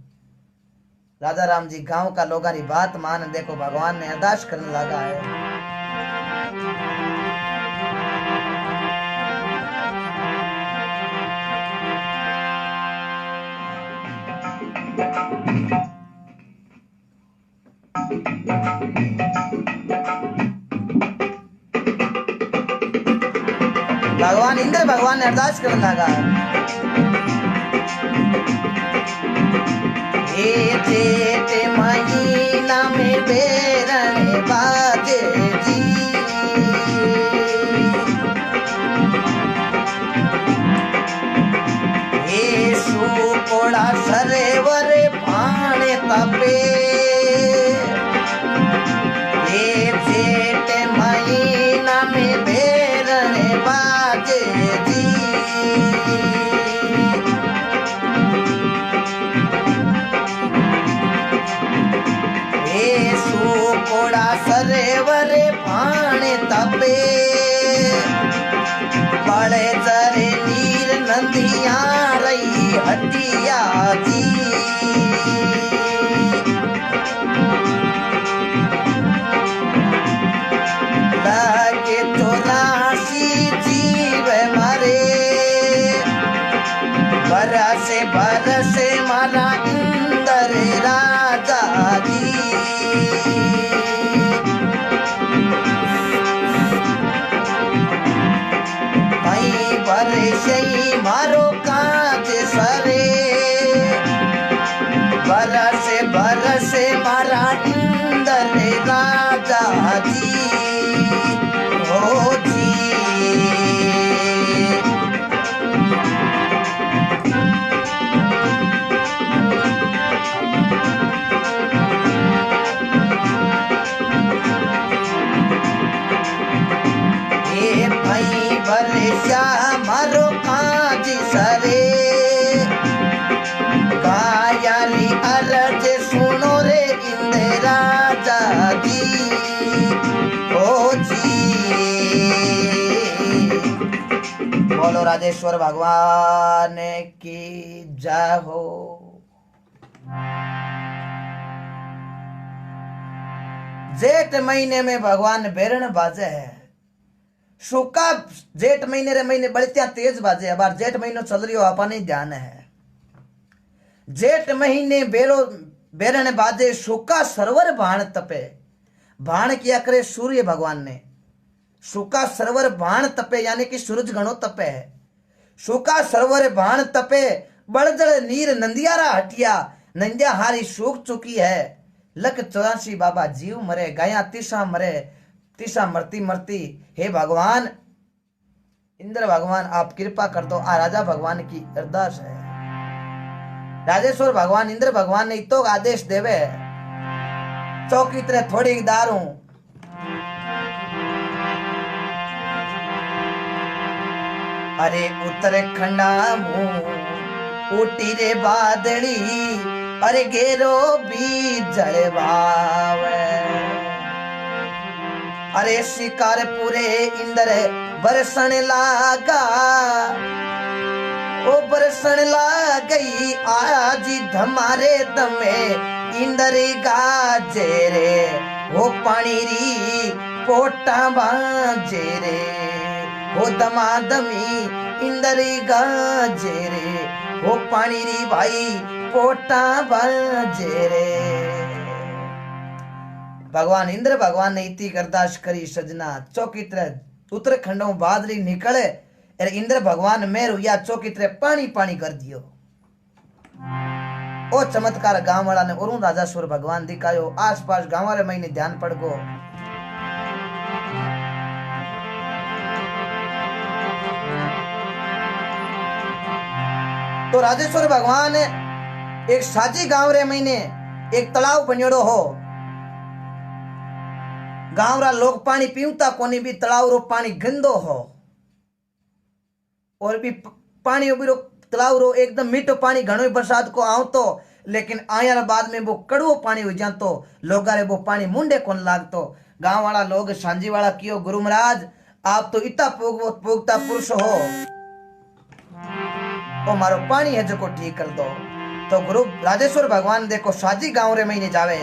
राजा राम जी गांव का लोगों की बात मान, देखो भगवान ने अरदास करने लगा है। भगवान इंद्र भगवान ने अरदास करने लगा, हे जेठ महीना में बेरने बाजे जी, हे सुकोड़ा सरेवर भाने तपे, हे जेठ महीना में बेरने बाजे जी, हे सुकोड़ा सरेवर भाने तपे, बड़े जरे नीर नंदिया रही हटिया जी, लागे चौरासी जीव मारे, बरसे बरसे मारा इंदर राजा जी, कहीं बरसे मारो कांच सरे, बरसे बरसे मारा इंदर राजा जी, ओ जी। हे भाई बरसा मारो कांच सरे, कायाली अरज सुनो रे इंद्र राजा जी, ओ जी। बोलो राजेश्वर भगवान की जय हो। जेठ महीने में भगवान बेरण बाजे है, सूखा जेठ महीने रे महीने बड़त्या तेज बाजे। अब जेठ महीनो चल रही हो अपने ध्यान है, जेठ महीने बेरण बाजे, सूखा सरवर भाण तपे। भाण किया करे सूर्य भगवान ने, सूखा सरवर भाण तपे यानी कि सूरज घणो तपे है। सूखा सरवर भाण तपे, बड़जड़ नीर नंदियारा हटिया, नंदिया हारी सूख चुकी है, लख 84 बाबा जीव मरे, गाया तीसा मरे, तीसा मरती मरती। हे भगवान इंद्र भगवान आप कृपा कर दो। आ राजा भगवान की अरदास है। राजेश्वर भगवान इंद्र भगवान ने तो आदेश देवे, चौकी तरह थोड़ी दारू अरे उत्तराखंडा मुंह उठी रे बादली, अरे घेरो भी जलवावे, अरे शिकार पूरे इंद्र बरसन लागा, ओ बरसन ला गई आज धमारे दमे इंद्र गाजे रे, वो पानी री पोटा बाजे रे, वो दमादमी इंद्र गाजे रे, वो पानी री भाई पोटा बाजे रे। भगवान इंद्र भगवान ने इतनी अरदास करी सजना, चौकी तरह उत्तराखंडों बादली निकले, अरे इंद्र भगवान मेरू या चौकी तरह पानी पानी कर दियो। ओ चमत्कार गांव वाला ने और राजासुर भगवान दिखायो, आसपास गांव वाले महीने ध्यान पड़ गो। तो राजेश्वर भगवान एक साजी गांव रे महीने एक तालाब बनियोड़ो हो, गांव रा लोग पानी पीवता कोनी, भी तालाब रो पानी गंदो हो, और भी पानी उबीरो तालाब रो एकदम मीठो पानी घणो बरसात को आवतो, लेकिन आया बाद में वो कड़वो पानी हो जातो, लोग रे वो पानी मुंडे कौन लागतो। गांव वाला लोग सांझी वाला कियो, गुरु महाराज आप तो इतना पोगता पुरुष हो, तो मारो पानी है जो को ठीक कर दो। तो गुरु राजेश्वर भगवान देखो साजी गांव रे महीने जावे,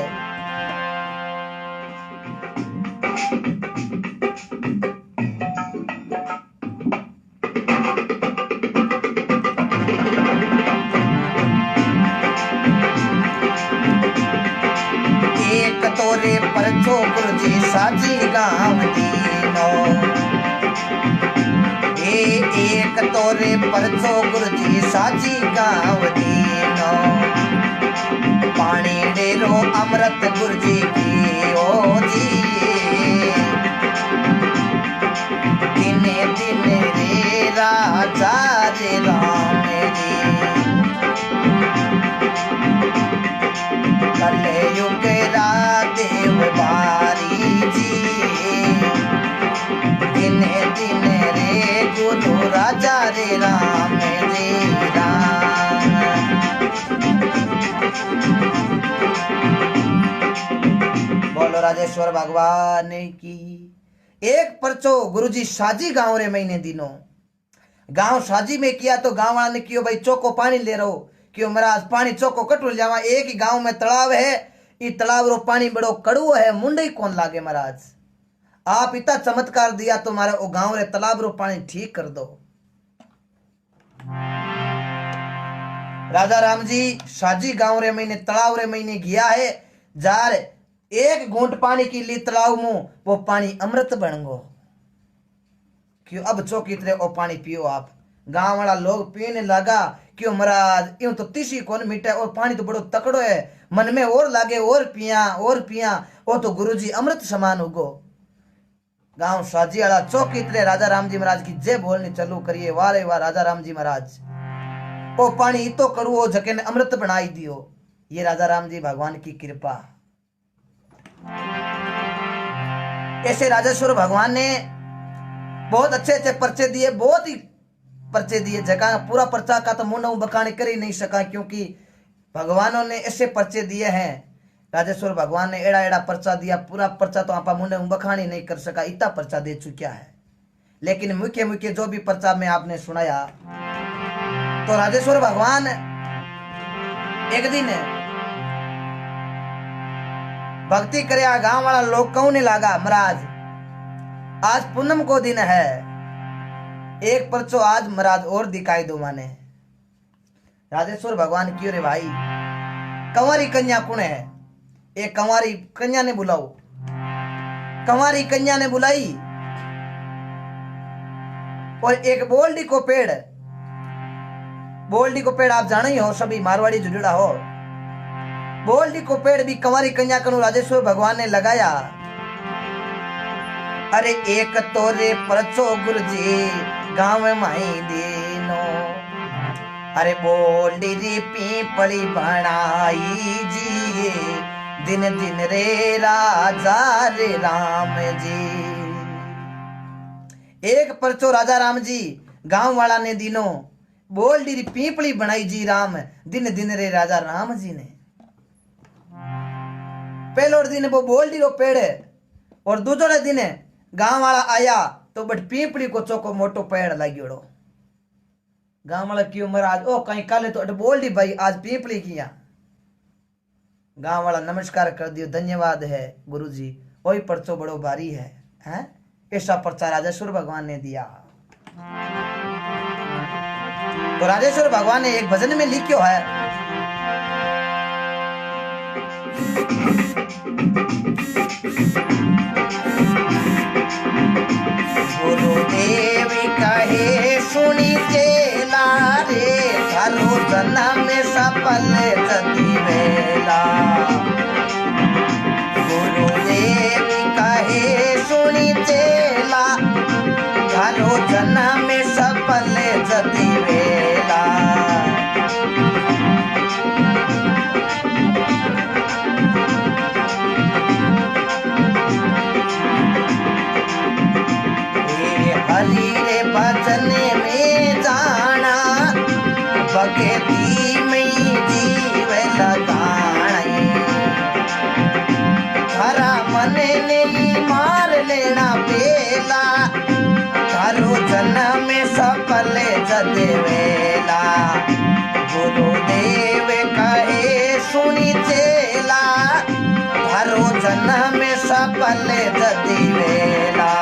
एक तोरे पर गुरु जी साजी गांव दीनो, एक तोरे पर गुरु जी साजी गांव दीनो, पानी डेरो अमृत गुरु जी की ओ जी, दिने दिने रे राजा रे राम जी, कले युग देव बारी जी, दिने दिने रे गुरु राजा रे राम जी राम। बोलो राजेश्वर भगवान की। एक परचो गुरुजी साजी गांव रे महीने दिनों, गांव साजी में किया तो गांव वाला ने कियो भाई चौको पानी ले रहो, क्यों महाराज पानी चौको कटुल जावा, एक ही गांव में तालाब है, ये तालाब रो पानी बड़ो कड़वो है, मुंडे ही कौन लागे महाराज, आप इतना चमत्कार दिया तो मारे ओ गांव रे तालाब रो पानी ठीक कर दो। राजा राम जी साजी गांव रे महीने तालाब रे महीने गया है, जार एक घूंट पानी की ली तालाब मुंह, वो पानी अमृत बन गो, क्यों अब चौकी तरह ओ पानी पियो आप। गांव वाला लोग पीने लगा, क्यों महाराज यूं तो तीसी कौन मीठा, और पानी तो बड़ो तकड़ो है, मन में और लागे और पिया, वो तो गुरुजी अमृत समान उगो। गांव साजी वाला चौकी तरह राजा राम जी महाराज की जय बोलनी चालू करिए, वारे वाह राजा राम जी महाराज, ओ पानी इतो कड़वो जके ने अमृत बनाई दियो, ये राजा राम जी भगवान की कृपा। ऐसे राजेश्वर भगवान ने बहुत अच्छे अच्छे पर्चे दिए, बहुत ही पर्चे दिए, जगह पूरा पर्चा का तो मुंडा बकाने कर ही नहीं सका, क्योंकि भगवानों ने ऐसे पर्चे दिए हैं, राजेश्वर भगवान ने एड़ा एड़ा पर्चा दिया, पूरा पर्चा तो आपा मुंडे बखानी नहीं कर सका, इतना पर्चा दे चुका है। लेकिन मुख्य मुख्य जो भी पर्चा में आपने सुनाया, तो राजेश्वर भगवान एक दिन भक्ति करे, गांव वाला लोग कहने लगा महाराज आज पूनम को दिन है, एक पर्चो आज महाराज और दिखाई दो माने। राजेश्वर भगवान क्यों रे भाई, कंवारी कन्या कौन है, एक कंवारी कन्या ने बुलाओ। कंवारी कन्या ने बुलाई, और एक बोल्डी को पेड़, बोल्डी को पेड़ आप जाने ही हो, सभी मारवाड़ी जुड़ा हो, बोलडी को पेड़ भी कंवारी कन्या कनु राजेश्वर भगवान ने लगाया। अरे एक तोरे परचो गुरुजी गांव माई दीनो, अरे बोलडी री पीपली बनाई जी दिन दिन रे राजा रे राम जी। एक परचो राजा राम जी गांव वाला ने दीनो, बोलडी री पीपली बनाई जी राम दिन दिन रे राजा राम जी ने। पहलो दिन वो बोलडी रो पेड़ और दूसरे दिन गांव वाला आया तो बट पीपली को चौको मोटो पेड़ लाग्योड़ो। गांव वाला क्यों महाराज ओ कहीं काले तो बोलडी भाई आज पीपली किया। गांव वाला नमस्कार कर दियो, धन्यवाद है गुरुजी, वही परचो बड़ो भारी है, हैं? ऐसा पर्चा राजेश्वर भगवान ने दिया। तो राजेश्वर भगवान ने एक भजन में लिखियो है, गुरुदेव कहे सुनी चेला रे थारो जन्म सफल जति वेला। गुरुदेव कहे सुनी चेला थारो जन्म सफल जति वेला। हरि रे भजन में जाना भक्ति में जीव लगाना। हरा मन ने मार लेना बेला थारो जन्म सफल जदे वेला। गुरुदेव कहे सुनी चेला थारो जन्म सफल जदे वेला।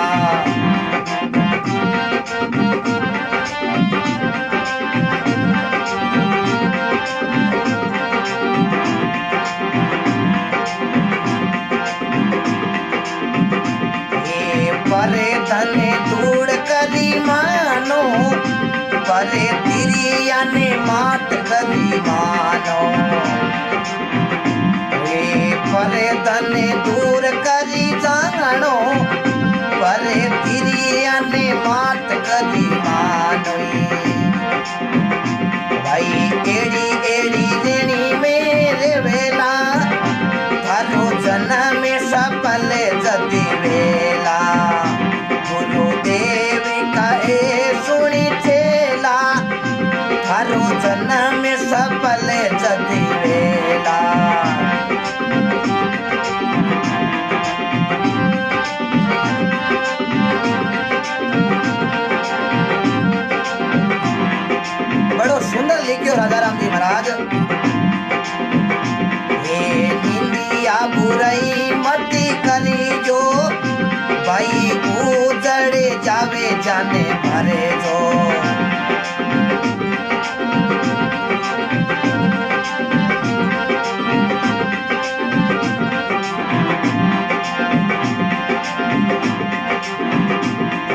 परे धन दूर करी मानो, परे तिरिया ने मात करी मानो। परे धन दूर करी जानो, परे तिरिया ने मात करी मानो। भाई एड़ी एड़ी देनी मेरे वेला थारो जन्म सफल जति वेला। गुरुदेव कहे सुनी चेला थारो जन्म सफल जति वेला। बड़ो सुंदर लिखियो राजा राम जी महाराज। हे निंदिया बुराई मती करी जो भाई उजड़े जावे जाने भरे जो।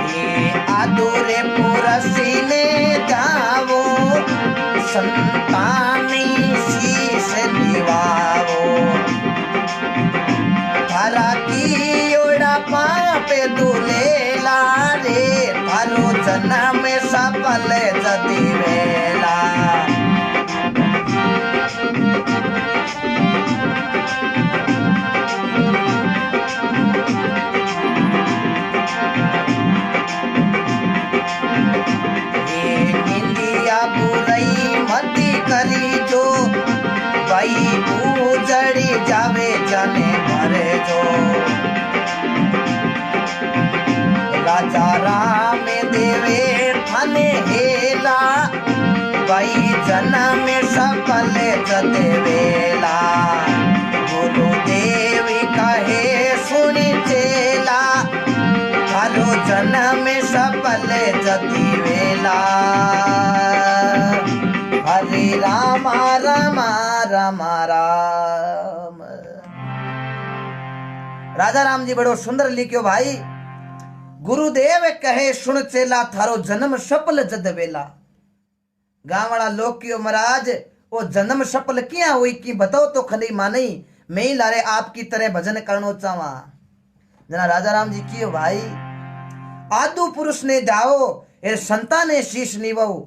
ये आदुरे पुरसी ने जावो संतानी शीश निवाओ। थारा की ओड़ा पापे दुलेला रे थारो जन्म सफल जति वेला। निंदिया बुराई मती करी जो भाई उजड़ी जावे जाने भरे जो। राजा राम देवे थाने हेला भाई जन्म सफल जते वेला। गुरुदेव कहे सुनी चेला थारो जन्म सफल जति वेला। हरे राम राम राम राम। राजा राम जी बड़ो सुंदर लिखियो भाई। गुरुदेव कहे सुन चेला थारो जन्म सफल जद वेला। गांव वाला लोग क्यों महाराज वो जन्म सफल किया हुई की बताओ तो खली मानी मैं ही लारे आपकी तरह भजन करनो चावा। जना राजा राम जी कियो भाई आदु पुरुष ने जाओ ए संता ने शीश निभाओ।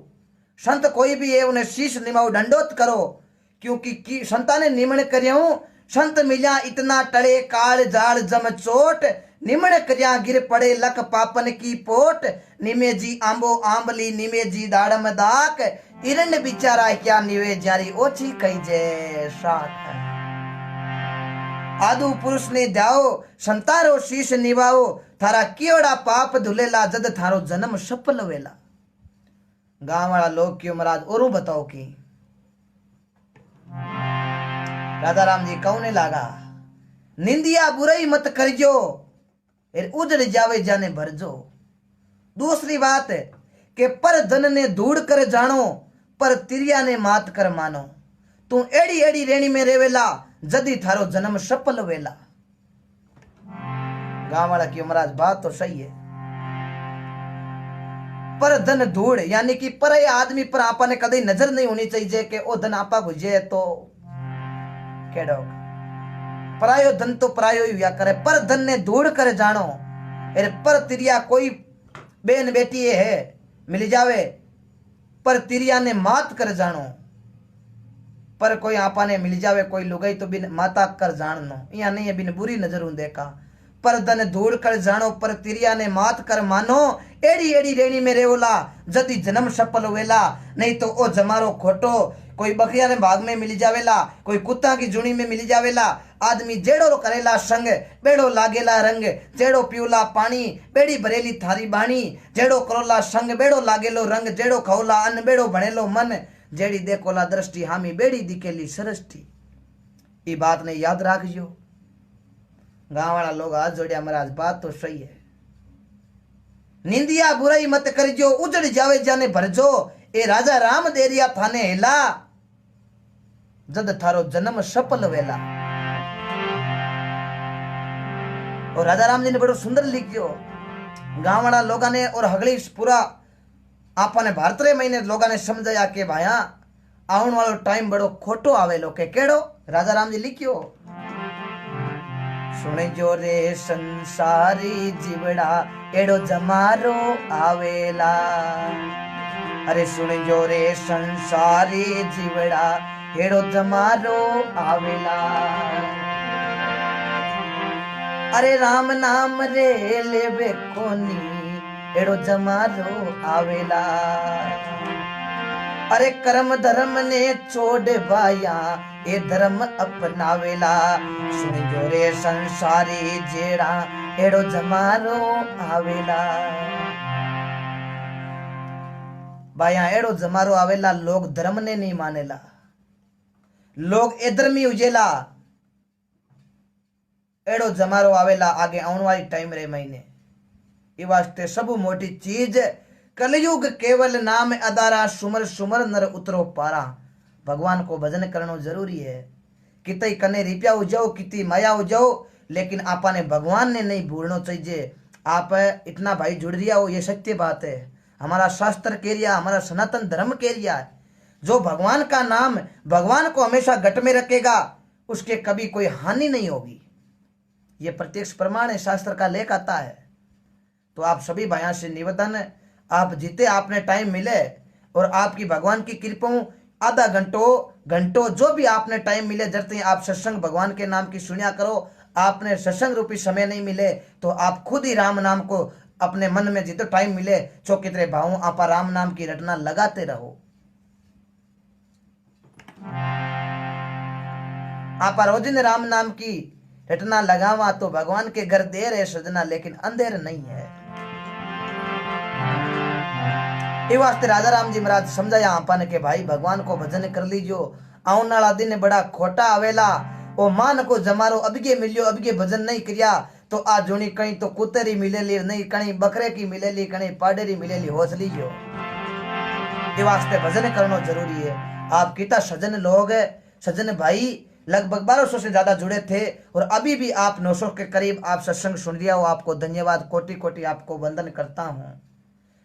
संत कोई भी है उन्हें शीश निभाओ दंडोत करो क्योंकि संता ने निमण करियो संत मिल्या इतना टड़े काल जाल जम चोट निमण करिया गिर पड़े लक पापन की पोट निमे जी आंबो आंबली निमे जी दाड़म दाक इरन बिचारा क्या निवे जारी ओछी कही जय साख। आदु पुरुष ने जाओ संतारो शीश निभाओ थारा कियोड़ा पाप धुलेला जद थारो जन्म सफल वेला। गांव वाला लोग क्यों महाराज और बताओ की राजा राम जी कौने लागा निंदिया बुराई मत करजो उजड़ जावे जाने भरजो। दूसरी बात है कि पर धन ने धूड़ कर जानो पर तिरिया ने मात कर मानो। तू एड़ी एड़ी रेणी में रेवेला जदी थारो जन्म सफल वेला। गांव वाला की महाराज बात तो सही है। पर धन धूड़ यानी कि पर आदमी पर आपा ने कदे नजर नहीं होनी चाहिए कि ओ धन आपा गुजे तो केड़ो परायो धन तो परायो ही हुआ करे। पर धन ने धूड़ कर जानो अरे पर तिरिया कोई बेन बेटी है मिल जावे पर तिरिया ने मात कर जानो। पर कोई आपा ने मिल जावे कोई लुगाई तो बिन माता कर जानो या नहीं है बिन बुरी नजर हूं देखा। पर धन धूड़ कर जानो पर तिरिया ने मात कर मानो एड़ी एड़ी रेणी में रेवला जदी जन्म सफल वेला। नहीं तो ओ जमारो खोटो कोई बकरिया ने भाग में मिल जावेला कोई कुत्ता की जुनी में मिल जावेला। आदमी जेड़ो करेला संग बेड़ो लागेला रंग जेड़ो पियोला पानी बेड़ी भरेली थारी बाणी जेड़ो करोला संग बेड़ो लागेलो रंग जेड़ो खौला अन्न बेड़ो भणेलो मन जेड़ी देखोला दृष्टि हामी बेड़ी दिखेली सरष्टि। ये बात ने याद राखजो। गांव वाला लोग हाथ जोड़िया महाराज बात तो सही है। निंदिया बुराई मत करजो उजड़ जावे जाने भरजो ए राजा राम देरिया थाने हिला जद थारो जन्म सफल वेला। और राजा राम जी ने बड़ो सुंदर लिखियो। गांव वाला लोगा ने और हगली पूरा आपने भारतरे महीने लोगा ने समझाया कि भाया आउन वालो टाइम बड़ो खोटो आवेलो के केड़ो। राजा राम जी लिखियो सुने जो रे संसारी जीवड़ा एड़ो जमारो आवेला। अरे सुने जो रे संसारी जीवड़ा एड़ो जमारो आवेला। अरे राम नाम रे लेवे कोनी एड़ो जमारो आवेला। अरे कर्म धर्म ने छोड़ बाया ए धर्म अपनावेला। सुन जो रे संसारी जेड़ा एड़ो जमारो आवेला। बाया एड़ो जमारो आवेला लोग धर्म ने नहीं मानेला लोग एधर्मी उजेला एड़ो जमारो आवेला आगे आने वाली टाइम रे महीने। ये वास्ते सब मोटी चीज कलयुग केवल नाम अदारा सुमर सुमर नर उतरो पारा। भगवान को भजन करना जरूरी है। कितई कने रिपिया हो जाओ कितनी माया हो जाओ लेकिन आपा ने भगवान ने नहीं भूलना चाहिए। आप इतना भाई जुड़ रिया हो ये सत्य बात है। हमारा शास्त्र कह रिया हमारा सनातन धर्म कह रिया है जो भगवान का नाम भगवान को हमेशा गट में रखेगा उसके कभी कोई हानि नहीं होगी। ये प्रत्यक्ष प्रमाण है शास्त्र का लेख आता है। तो आप सभी भाइयों से निवेदन आप जितने आपने टाइम मिले और आपकी भगवान की कृपा आधा घंटों जो भी आपने टाइम मिले जब आप सत्संग भगवान के नाम की सुनिया करो। आपने सत्संग रूपी समय नहीं मिले तो आप खुद ही राम नाम को अपने मन में जितना टाइम मिले चौकितरे भावों आप राम नाम की रटना लगाते रहो। आप रोजिन राम नाम की रटना लगावा तो भगवान के घर देर है सजना लेकिन अंधेर नहीं है। ये वास्ते राजा राम जी महाराज समझाया आपने के भाई भगवान को भजन कर लीजो। आने वाला दिन बड़ा खोटा आवेला ओ मान को जमारो अबगे मिलियो अबगे भजन नहीं किया तो आ जुनी कहीं तो कुतरी मिलेली नहीं कहीं बकरे की मिलेली कहीं पाडेरी मिलेली होस लीजो। ये वास्ते भजन करना जरूरी है। आप कितना सजन लोग सजन भाई लगभग 1200 से ज्यादा जुड़े थे और अभी भी आप 900 के करीब आप सत्संग सुन लिया हो। आपको धन्यवाद कोटि कोटि आपको वंदन करता हूँ।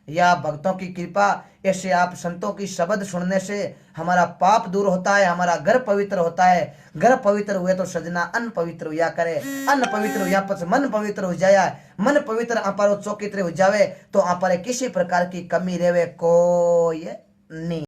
या भक्तों की कृपा, ऐसे आप संतों की शब्द सुनने से हमारा पाप दूर होता है, हमारा घर पवित्र होता है। घर पवित्र हुए तो सजना अन्न पवित्र हुआ करे, अन्न पवित्र हुआ पछ मन पवित्र हो जाया, मन पवित्र अपारो चौकित्र हो जावे तो अपारे किसी प्रकार की कमी रेवे कोई नहीं।